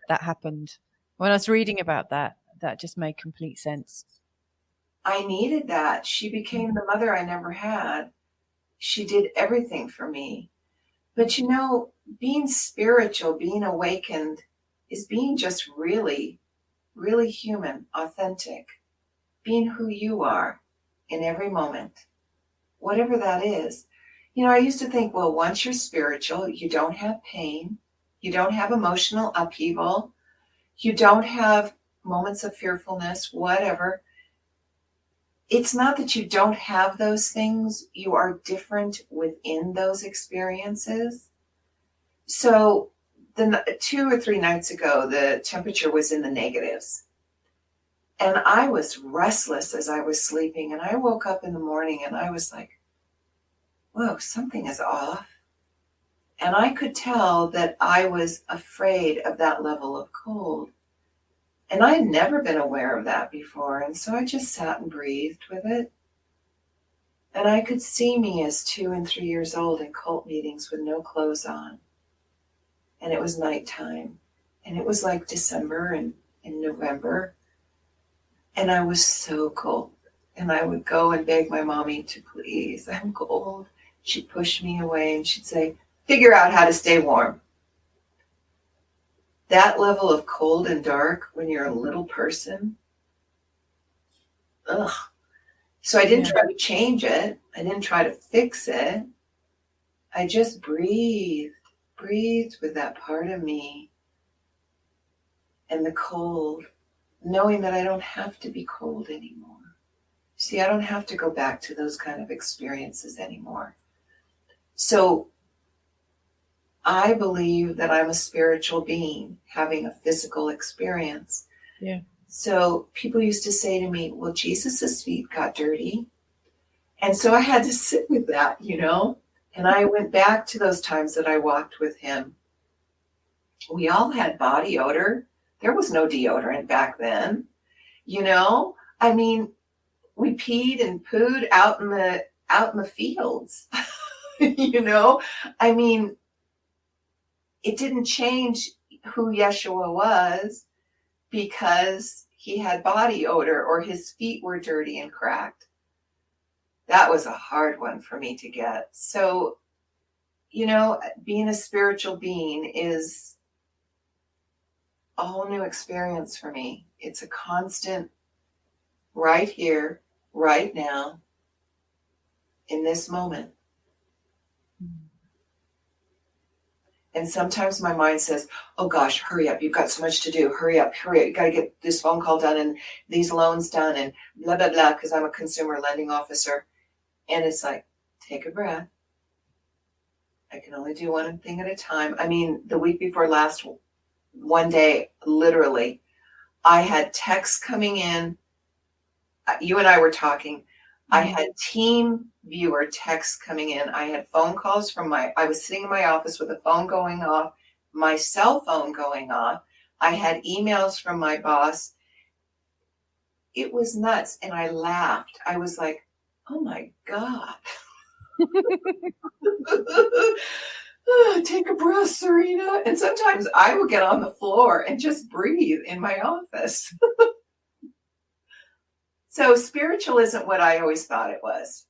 happened. When I was reading about that just made complete sense. I needed that. She became the mother I never had. She did everything for me. But being spiritual, being awakened, is being just really, really human, authentic, being who you are in every moment, whatever that is. I used to think, well, once you're spiritual, you don't have pain, you don't have emotional upheaval, you don't have moments of fearfulness, whatever. It's not that you don't have those things, you are different within those experiences. So 2 or 3 nights ago, the temperature was in the negatives. And I was restless as I was sleeping. And I woke up in the morning and I was like, whoa, something is off. And I could tell that I was afraid of that level of cold. And I had never been aware of that before. And so I just sat and breathed with it. And I could see me as 2 and 3 years old in cult meetings with no clothes on. And it was nighttime. And it was like December and in November. And I was so cold. And I would go and beg my mommy to please, I'm cold. She'd push me away and she'd say, figure out how to stay warm. That level of cold and dark when you're a little person, ugh. So I didn't try to change it. I didn't try to fix it. I just breathed with that part of me and the cold, knowing that I don't have to be cold anymore. See, I don't have to go back to those kind of experiences anymore. So I believe that I'm a spiritual being having a physical experience. Yeah. So people used to say to me, well, Jesus's feet got dirty. And so I had to sit with that, you know, and I went back to those times that I walked with him. We all had body odor. There was no deodorant back then. You know, I mean, we peed and pooed out in the fields. You know, I mean, it didn't change who Yeshua was because he had body odor or his feet were dirty and cracked. That was a hard one for me to get. So, you know, being a spiritual being is a whole new experience for me. It's a constant right here, right now, in this moment. And sometimes my mind says, oh gosh, hurry up. You've got so much to do. Hurry up. You got to get this phone call done and these loans done and blah, blah, blah, because I'm a consumer lending officer. And it's like, take a breath. I can only do one thing at a time. I mean, the week before last, one day, literally, I had texts coming in. You and I were talking. I had team viewer texts coming in. I had phone calls I was sitting in my office with a phone going off, my cell phone going off. I had emails from my boss. It was nuts. And I laughed. I was like, oh my God. Take a breath, Serena. And sometimes I will get on the floor and just breathe in my office. So spiritual isn't what I always thought it was.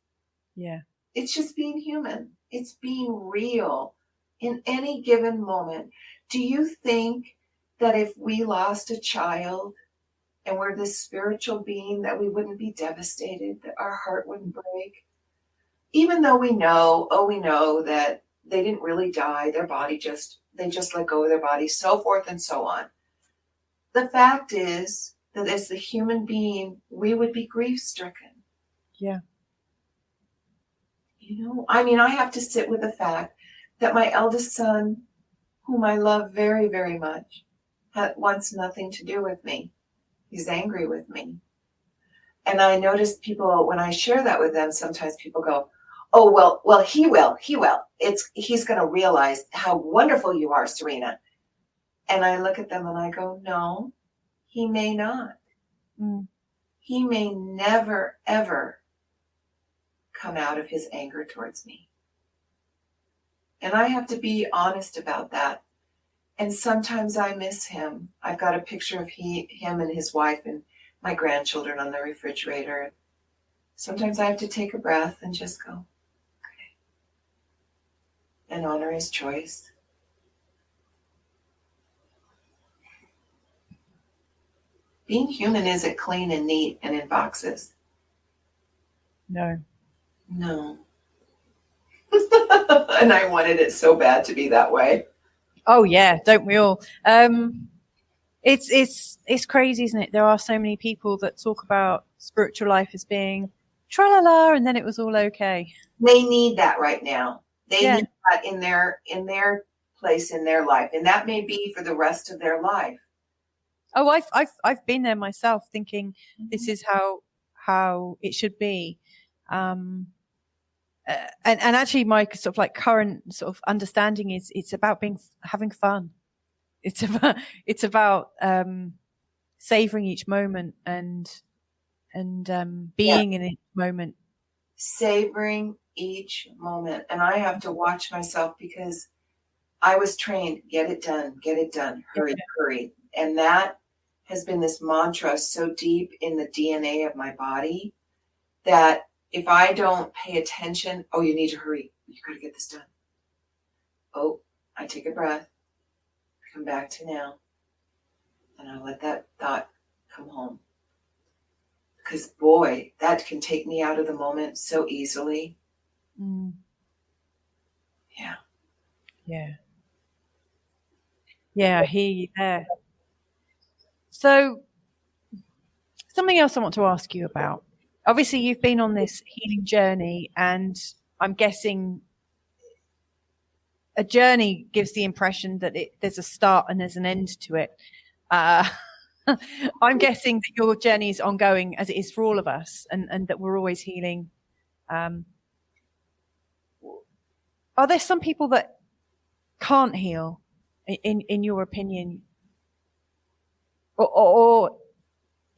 Yeah. It's just being human. It's being real in any given moment. Do you think that if we lost a child and we're this spiritual being that we wouldn't be devastated, that our heart wouldn't break? Even though we know that they didn't really die, they just let go of their body, so forth and so on. The fact is that as the human being, we would be grief-stricken. Yeah. You know, I mean, I have to sit with the fact that my eldest son, whom I love very, very much, wants nothing to do with me. He's angry with me. And I notice people, when I share that with them, sometimes people go, oh, well, he will. He's going to realize how wonderful you are, Serena. And I look at them and I go, no, he may not. He may never, ever come out of his anger towards me. And I have to be honest about that. And sometimes I miss him. I've got a picture of him and his wife and my grandchildren on the refrigerator. Sometimes I have to take a breath and just go, okay, and honor his choice. Being human isn't clean and neat and in boxes. No. And I wanted it so bad to be that way. Oh yeah, don't we all? It's crazy, isn't it? There are so many people that talk about spiritual life as being tra-la-la, and then it was all okay. They need that right now. They Yeah. need that in their place in their life, and that may be for the rest of their life. Oh, I've been there myself, thinking this is how it should be. And actually my sort of like current sort of understanding is it's about having fun. It's about savoring each moment and being in each moment. Savoring each moment. And I have to watch myself because I was trained, get it done, hurry, hurry. And that has been this mantra so deep in the DNA of my body that if I don't pay attention, oh, you need to hurry. You got to get this done. Oh, I take a breath, come back to now, and I let that thought come home. Because, boy, that can take me out of the moment so easily. Mm. Yeah. Yeah. Yeah, I hear you there. So, something else I want to ask you about. Obviously, you've been on this healing journey, and I'm guessing a journey gives the impression that there's a start and there's an end to it. I'm guessing that your journey is ongoing, as it is for all of us, and that we're always healing. Are there some people that can't heal, in your opinion? Or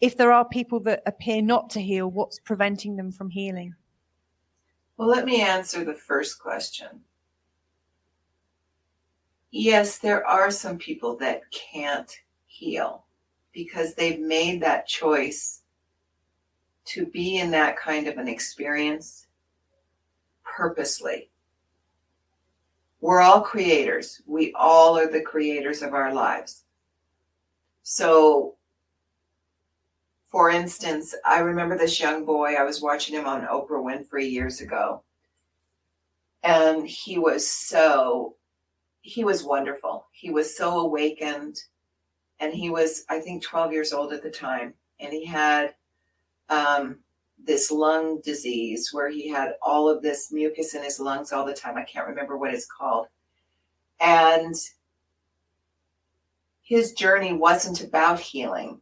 if there are people that appear not to heal, what's preventing them from healing? Well, let me answer the first question. Yes, there are some people that can't heal because they've made that choice to be in that kind of an experience purposely. We're all creators. We all are the creators of our lives. So, for instance, I remember this young boy, I was watching him on Oprah Winfrey years ago. And he was wonderful. He was so awakened. And he was, I think, 12 years old at the time. And he had this lung disease where he had all of this mucus in his lungs all the time. I can't remember what it's called. And his journey wasn't about healing.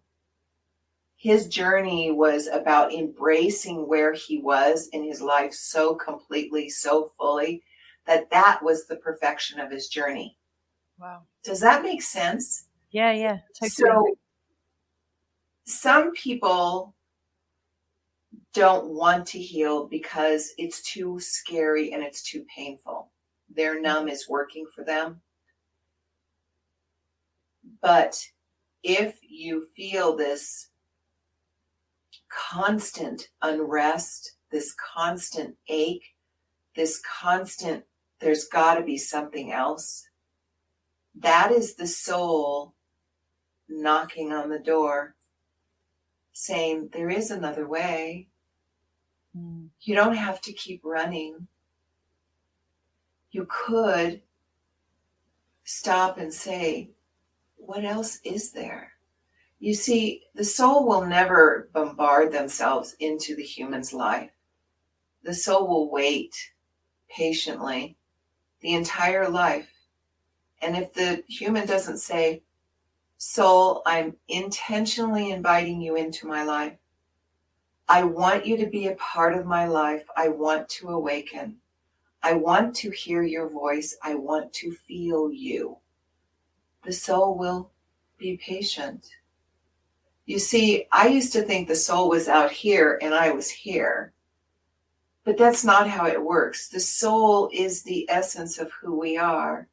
His journey was about embracing where he was in his life so completely, so fully, that was the perfection of his journey. Wow. Does that make sense? Yeah, totally. So some people don't want to heal because it's too scary and it's too painful. Their numb is working for them. But if you feel this constant unrest, this constant ache, this constant, there's got to be something else, that is the soul knocking on the door saying, there is another way. You don't have to keep running. You could stop and say, what else is there? You see, the soul will never bombard themselves into the human's life. The soul will wait patiently the entire life. And if the human doesn't say, soul, I'm intentionally inviting you into my life. I want you to be a part of my life. I want to awaken. I want to hear your voice. I want to feel you. The soul will be patient. You see, I used to think the soul was out here and I was here. But that's not how it works. The soul is the essence of who we are.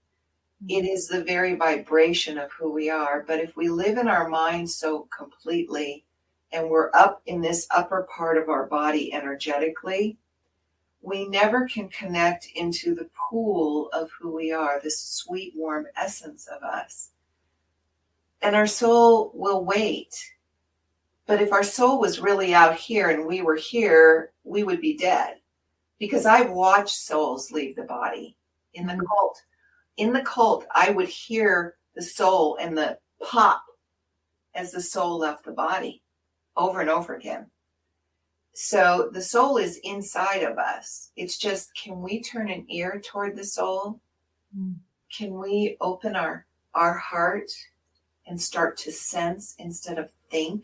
It is the very vibration of who we are. But if we live in our mind so completely and we're up in this upper part of our body energetically, we never can connect into the pool of who we are, this sweet, warm essence of us. And our soul will wait. But if our soul was really out here and we were here, we would be dead. Because I've watched souls leave the body. In the cult, I would hear the soul and the pop as the soul left the body over and over again. So the soul is inside of us. It's just, can we turn an ear toward the soul? Can we open our heart and start to sense instead of think?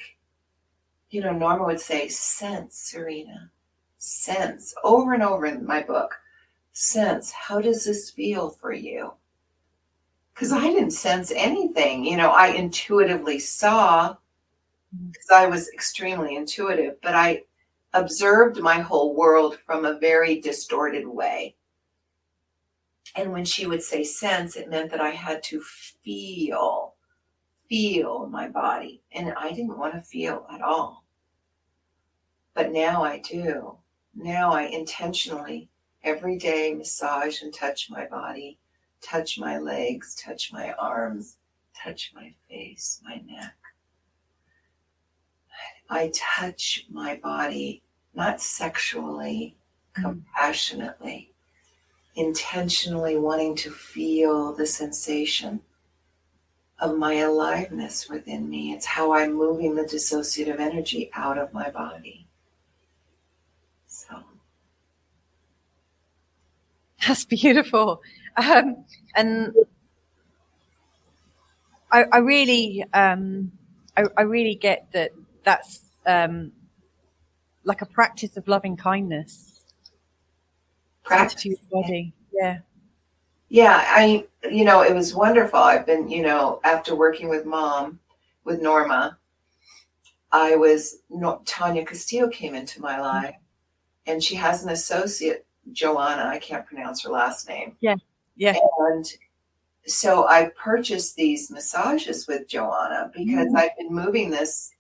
You know, Norma would say, sense, Serena. Sense. Over and over in my book. Sense. How does this feel for you? Because I didn't sense anything. You know, I intuitively saw, because I was extremely intuitive, but I observed my whole world from a very distorted way. And when she would say sense, it meant that I had to feel my body. And I didn't want to feel at all. But now I do. Now I intentionally, every day, massage and touch my body, touch my legs, touch my arms, touch my face, my neck. I touch my body, not sexually, compassionately, intentionally wanting to feel the sensation of my aliveness within me. It's how I'm moving the dissociative energy out of my body. So That's beautiful. And I really, I really get that. That's like a practice of loving kindness practice. to your body. Yeah. Yeah, it was wonderful. I've been, after working with Mom, with Norma, Tanya Castillo came into my life, and she has an associate, Joanna, I can't pronounce her last name. Yeah. And so I purchased these massages with Joanna because I've been moving this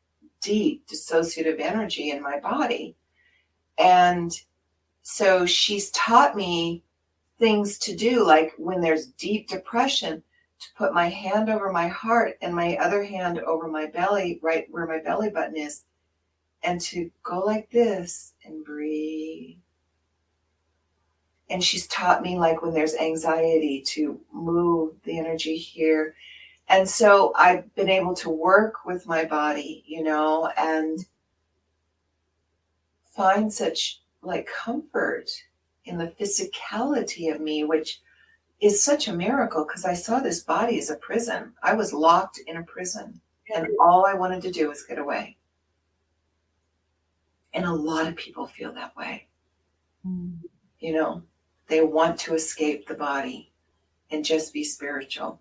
deep dissociative energy in my body. And so she's taught me things to do, like when there's deep depression, to put my hand over my heart and my other hand over my belly, right where my belly button is, and to go like this and breathe. And she's taught me, like when there's anxiety, to move the energy here. And so I've been able to work with my body, and find such like comfort in the physicality of me, which is such a miracle, because I saw this body as a prison. I was locked in a prison, and all I wanted to do was get away. And a lot of people feel that way. They want to escape the body and just be spiritual.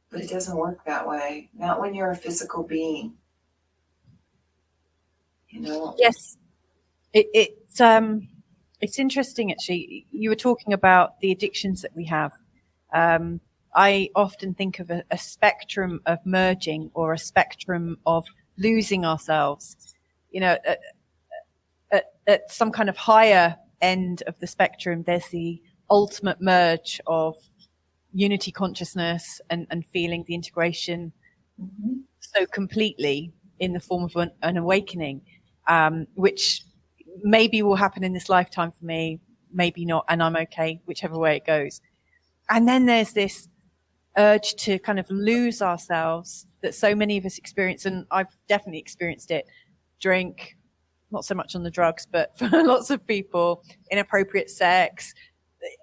But it doesn't work that way. Not when you're a physical being. Yes. It's interesting, actually. You were talking about the addictions that we have. I often think of a spectrum of merging, or a spectrum of losing ourselves. At some kind of higher end of the spectrum, there's the ultimate merge of unity consciousness and feeling the integration so completely in the form of an awakening, which maybe will happen in this lifetime for me, maybe not, and I'm okay, whichever way it goes. And then there's this urge to kind of lose ourselves that so many of us experience, and I've definitely experienced it. Drink, not so much on the drugs, but for lots of people, inappropriate sex,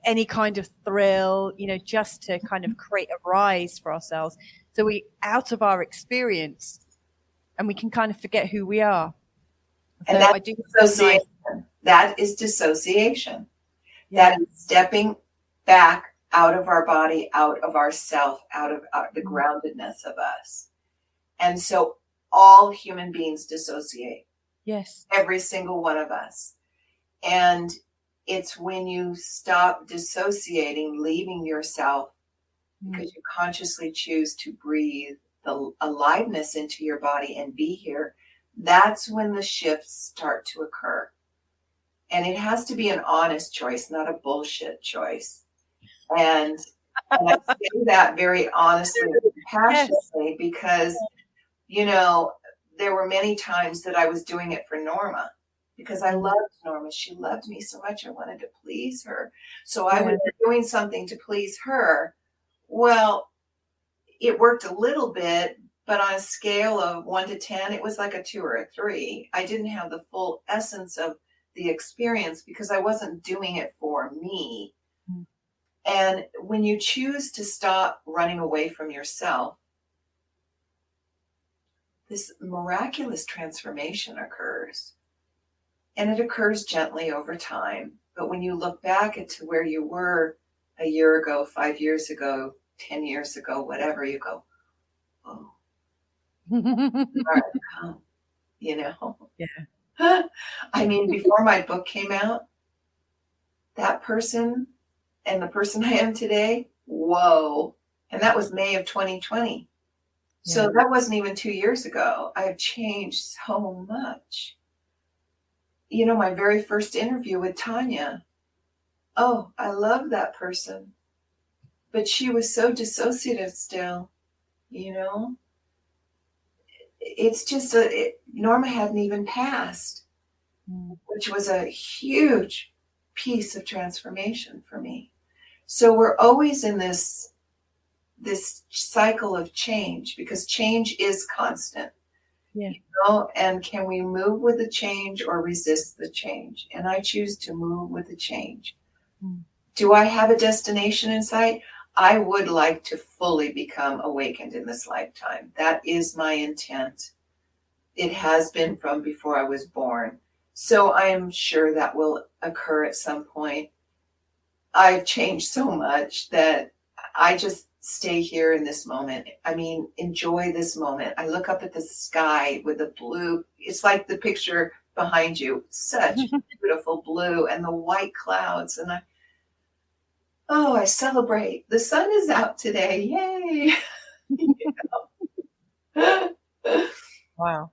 any kind of thrill, just to kind of create a rise for ourselves. So we out of our experience, and we can kind of forget who we are. And so that's dissociation. That is dissociation. Yeah. That is stepping back out of our body, out of ourself, out of the groundedness of us. And so all human beings dissociate. Yes. Every single one of us. And it's when you stop dissociating, leaving yourself, because you consciously choose to breathe the aliveness into your body and be here, that's when the shifts start to occur. And it has to be an honest choice, not a bullshit choice. And I say that very honestly and passionately, because, there were many times that I was doing it for Norma, because I loved Norma. She loved me so much. I wanted to please her. So I was doing something to please her. Well, it worked a little bit, but on a scale of 1 to 10, it was like a 2 or a 3. I didn't have the full essence of the experience because I wasn't doing it for me. And when you choose to stop running away from yourself, this miraculous transformation occurs. And it occurs gently over time. But when you look back into where you were a year ago, 5 years ago, 10 years ago, whatever, you go, oh, Come, you know. Yeah. I mean, before my book came out, that person and the person I am today, whoa. And that was May of 2020. So Yeah. that wasn't even 2 years ago. I have changed so much. You know, my very first interview with Tanya, oh, I love that person. But she was so dissociative still, you know. It's just Norma hadn't even passed, which was a huge piece of transformation for me. So we're always in this cycle of change, because change is constant. Yeah. You know, and can we move with the change or resist the change? And I choose to move with the change. Do I have a destination in sight? I would like to fully become awakened in this lifetime. That is my intent. It has been from before I was born. So I am sure that will occur at some point. I've changed so much that I just stay here in this moment. I mean, enjoy this moment. I look up at the sky with the blue. It's like the picture behind you. Such beautiful blue and the white clouds. And I celebrate. The sun is out today. Yay. Wow.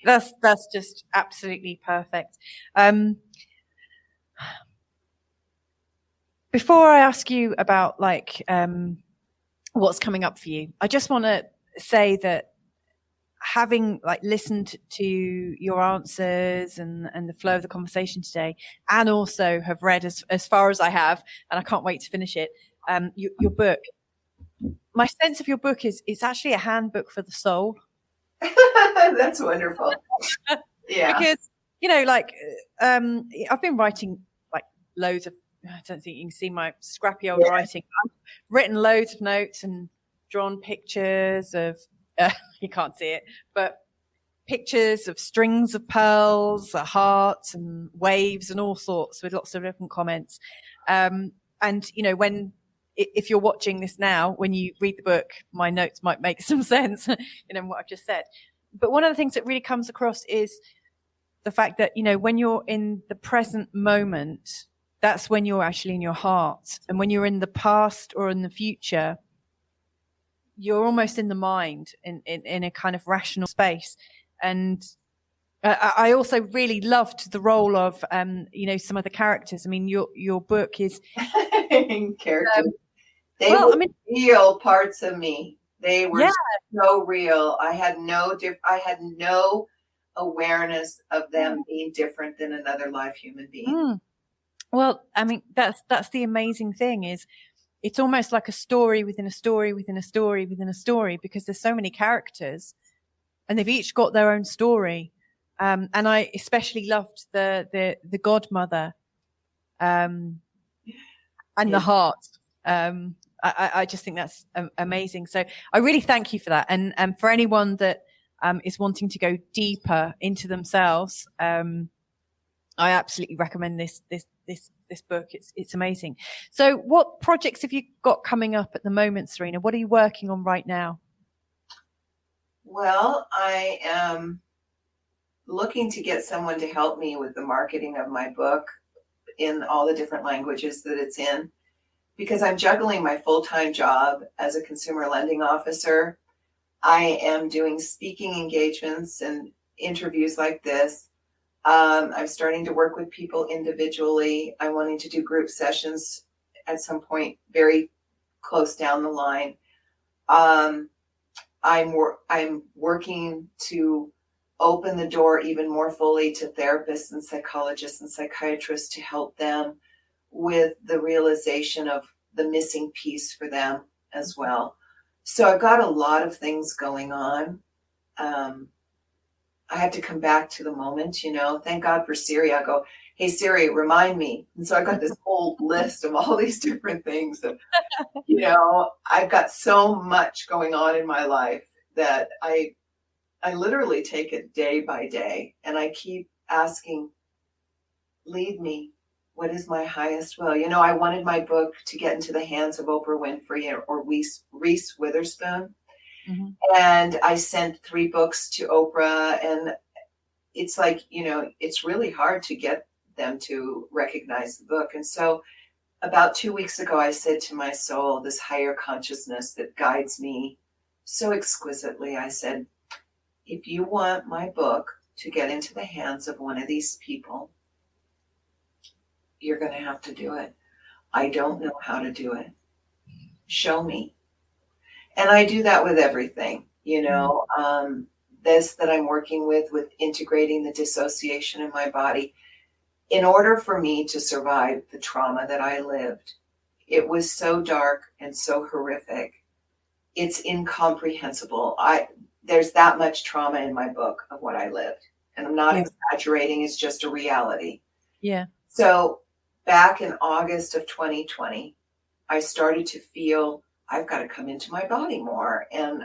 That's just absolutely perfect. Before I ask you about what's coming up for you, I just want to say that having listened to your answers and the flow of the conversation today, and also have read as far as I have, and I can't wait to finish it, your book, my sense of your book is it's actually a handbook for the soul. That's wonderful. Yeah. Because, you know, I've been writing loads of, I don't think you can see my scrappy old writing. I've written loads of notes and drawn pictures of, you can't see it, but pictures of strings of pearls, hearts and waves and all sorts, with lots of different comments. And, you know, if you're watching this now, when you read the book, my notes might make some sense, you know, what I've just said. But one of the things that really comes across is the fact that, you know, when you're in the present moment, that's when you're actually in your heart. And when you're in the past or in the future, you're almost in the mind, in a kind of rational space. And I also really loved the role of, you know, some of the characters. I mean, your book is characters. They were real parts of me. They were so real. I had no awareness of them being different than another live human being. Well, I mean, that's the amazing thing, is it's almost like a story within a story within a story within a story, because there's so many characters and they've each got their own story. And I especially loved the godmother and the heart. I just think that's amazing. So I really thank you for that. And for anyone that is wanting to go deeper into themselves, I absolutely recommend this book. It's amazing. So what projects have you got coming up at the moment, Serena? What are you working on right now? Well, I am looking to get someone to help me with the marketing of my book in all the different languages that it's in, because I'm juggling my full-time job as a consumer lending officer. I am doing speaking engagements and interviews like this. I'm starting to work with people individually. I'm wanting to do group sessions at some point very close down the line. I'm working to open the door even more fully to therapists and psychologists and psychiatrists to help them with the realization of the missing piece for them as well. So I've got a lot of things going on. I have to come back to the moment, you know. Thank God for Siri. I go, hey, Siri, remind me. And so I got this whole list of all these different things that, you know, I've got so much going on in my life that I literally take it day by day. And I keep asking, lead me. What is my highest will? You know, I wanted my book to get into the hands of Oprah Winfrey or Reese Witherspoon. And I sent 3 books to Oprah, and it's like, it's really hard to get them to recognize the book. And so about 2 weeks ago, I said to my soul, this higher consciousness that guides me so exquisitely, I said, if you want my book to get into the hands of one of these people, you're going to have to do it. I don't know how to do it. Show me. And I do that with everything, this that I'm working with integrating the dissociation in my body. In order for me to survive the trauma that I lived, it was so dark and so horrific. It's incomprehensible. There's that much trauma in my book of what I lived. And I'm not exaggerating. It's just a reality. Yeah. So back in August of 2020, I started to feel I've got to come into my body more. And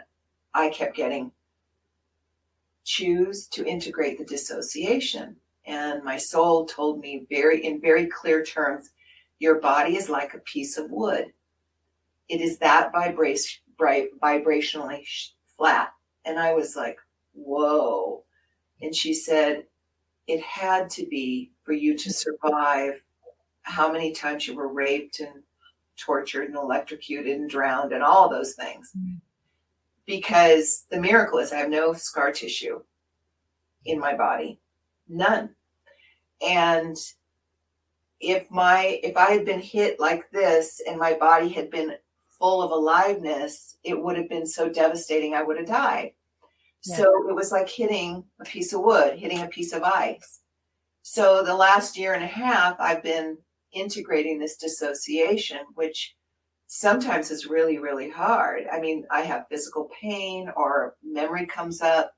I kept getting choose to integrate the dissociation. And my soul told me in very clear terms, your body is like a piece of wood. It is that vibrationally flat. And I was like, whoa. And she said, it had to be for you to survive how many times you were raped and tortured and electrocuted and drowned and all those things. Because the miracle is I have no scar tissue in my body. None. And if I had been hit like this and my body had been full of aliveness, it would have been so devastating I would have died. Yeah. So it was like hitting a piece of wood, hitting a piece of ice. So the last year and a half, I've been integrating this dissociation, which sometimes is really, really hard. I mean, I have physical pain or memory comes up,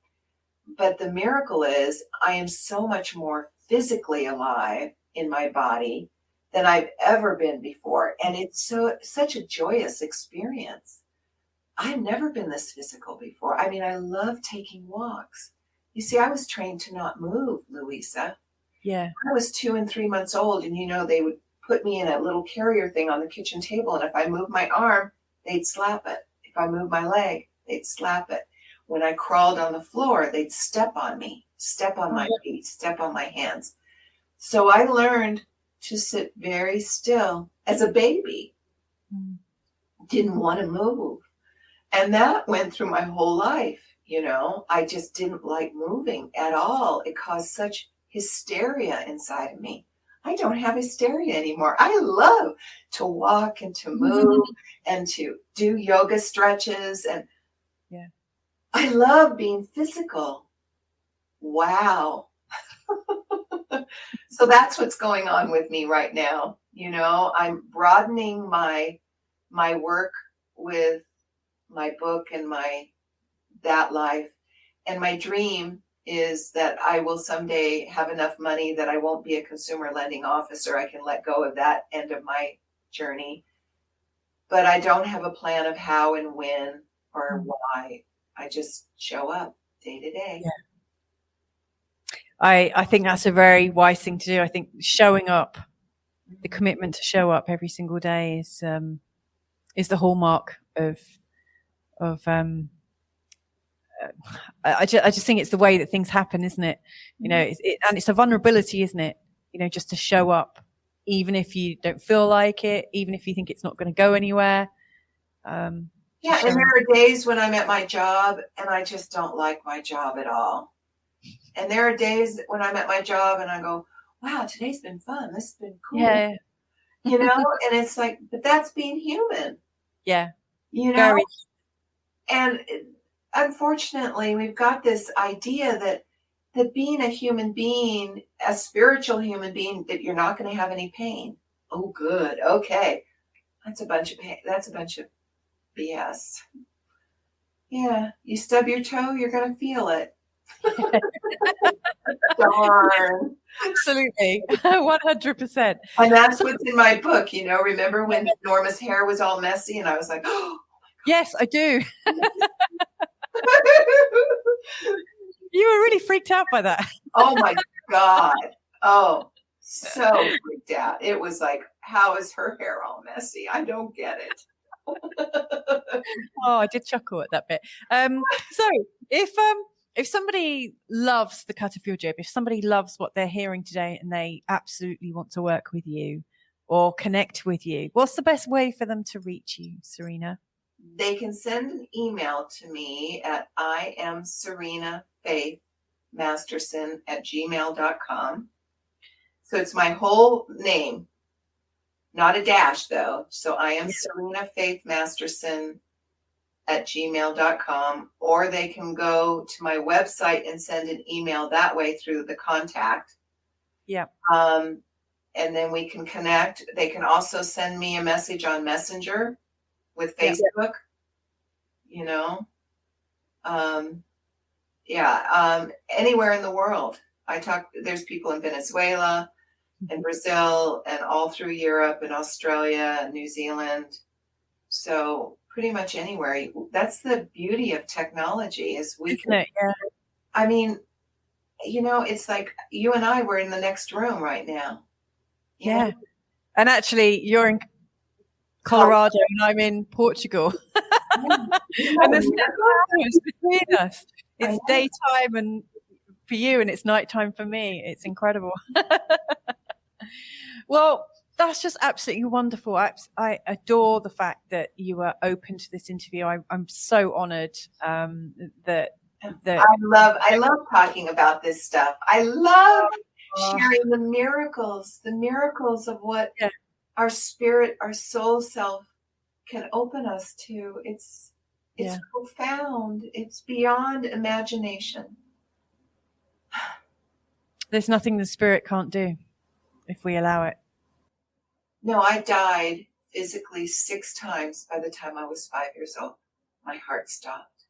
but the miracle is I am so much more physically alive in my body than I've ever been before. And it's such a joyous experience. I've never been this physical before. I mean, I love taking walks. You see, I was trained to not move, Louisa. Yeah. I was 2 and 3 months old, and they would put me in a little carrier thing on the kitchen table. And if I moved my arm, they'd slap it. If I moved my leg, they'd slap it. When I crawled on the floor, they'd step on me, step on my feet, step on my hands. So I learned to sit very still as a baby. Didn't want to move. And that went through my whole life. I just didn't like moving at all. It caused such hysteria inside of me. I don't have hysteria anymore. I love to walk and to move and to do yoga stretches. And I love being physical. Wow. So that's what's going on with me right now. I'm broadening my work with my book and that life. And my dream is that I will someday have enough money that I won't be a consumer lending officer. I can let go of that end of my journey. But I don't have a plan of how and when or why. I just show up day to day. Yeah. I think that's a very wise thing to do. I think showing up, the commitment to show up every single day is the hallmark of I just think it's the way that things happen, isn't it? And it's a vulnerability, isn't it? Just to show up, even if you don't feel like it, even if you think it's not going to go anywhere. And there are days when I'm at my job and I just don't like my job at all. And there are days when I'm at my job and I go, wow, today's been fun. This has been cool. Yeah. And it's like, but that's being human. Yeah. Very. And unfortunately, we've got this idea that being a human being, a spiritual human being, that you're not going to have any pain. Oh, good. Okay. That's a bunch of pain. That's a bunch of BS. Yeah. You stub your toe, you're going to feel it. Darn. Absolutely. 100%. And that's what's in my book. Remember when Norma's hair was all messy and I was like, oh, yes, I do. You were really freaked out by that. Oh my God. Oh, so freaked out. It was like, how is her hair all messy? I don't get it. Oh, I did chuckle at that bit. So if somebody loves the cut of your jib, if somebody loves what they're hearing today and they absolutely want to work with you or connect with you, what's the best way for them to reach you, Serena? They can send an email to me at I am Serena-Faith Masterson at gmail.com. So it's my whole name, not a dash though. So I am Serena-Faith Masterson at gmail.com, or they can go to my website and send an email that way through the contact. Yeah. And then we can connect. They can also send me a message on Messenger with Facebook, you know. Anywhere in the world. There's people in Venezuela and Brazil and all through Europe and Australia and New Zealand. So pretty much anywhere. That's the beauty of technology is we Isn't it? Yeah. I mean, you know, it's like you and I were in the next room right now. Yeah. And actually you're in Colorado and I'm in Portugal. And there's no difference between us. It's daytime and for you and it's nighttime for me. It's incredible. Well, that's just absolutely wonderful. I adore the fact that you were open to this interview. I'm so honored that I love talking about this stuff. I love sharing the miracles of what our spirit, our soul self can open us to. It's profound. It's beyond imagination. There's nothing the spirit can't do if we allow it. No, I died physically 6 times by the time I was 5 years old. My heart stopped.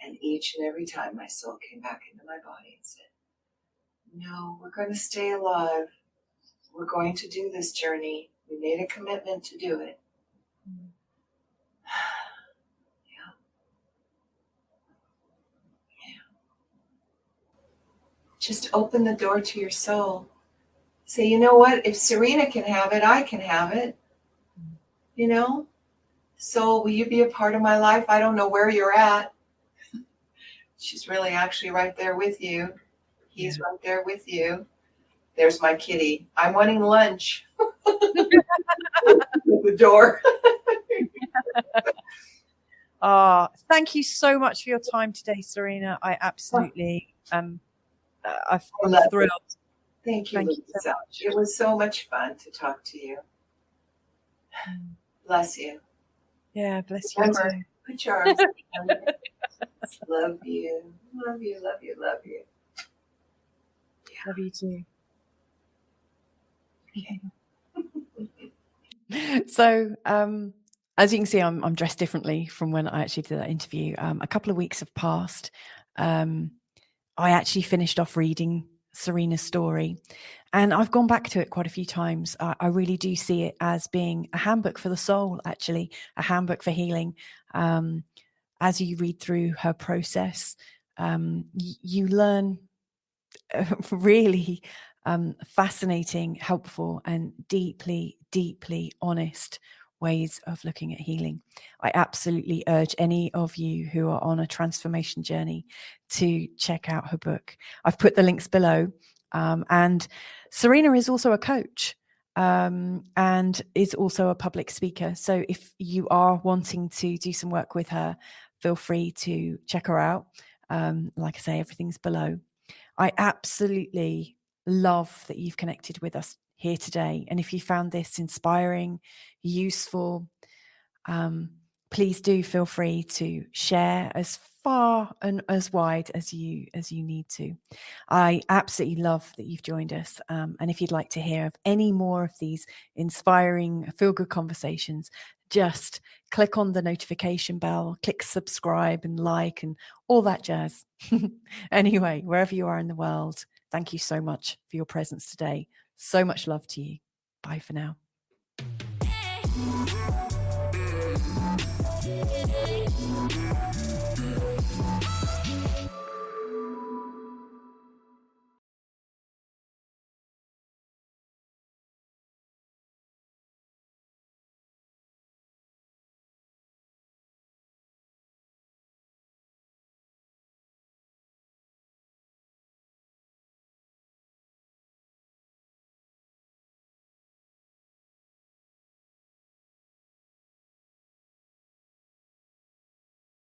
And each and every time my soul came back into my body and said, no, we're going to stay alive. We're going to do this journey. We made a commitment to do it. Just open the door to your soul. Say, you know what? If Serena can have it, I can have it. You know? Soul, will you be a part of my life? I don't know where you're at. She's really actually right there with you. He's right there with you. There's my kitty. I'm wanting lunch. The door. Thank you so much for your time today, Serena. I absolutely I'm thrilled. Thank you, Louisa. So much. It was so much fun to talk to you. Bless you. Yeah, bless you Remember, too. put your arms around me. Love you. Love you, love you, love you. Yeah. Love you too. Okay. So, as you can see, I'm dressed differently from when I actually did that interview. A couple of weeks have passed. I actually finished off reading Serena's story, and I've gone back to it quite a few times. I really do see it as being a handbook for the soul, actually, a handbook for healing. As you read through her process, you learn really fascinating, helpful, and deeply, deeply honest ways of looking at healing. I absolutely urge any of you who are on a transformation journey to check out her book. I've put the links below. And Serena is also a coach and is also a public speaker. So if you are wanting to do some work with her, feel free to check her out. Like I say, everything's below. I absolutely love that you've connected with us here today. And if you found this inspiring, useful, please do feel free to share as far and as wide as you need to. I absolutely love that you've joined us. And if you'd like to hear of any more of these inspiring, feel-good conversations, just click on the notification bell, click subscribe and like and all that jazz. Anyway, wherever you are in the world, thank you so much for your presence today. So much love to you. Bye for now.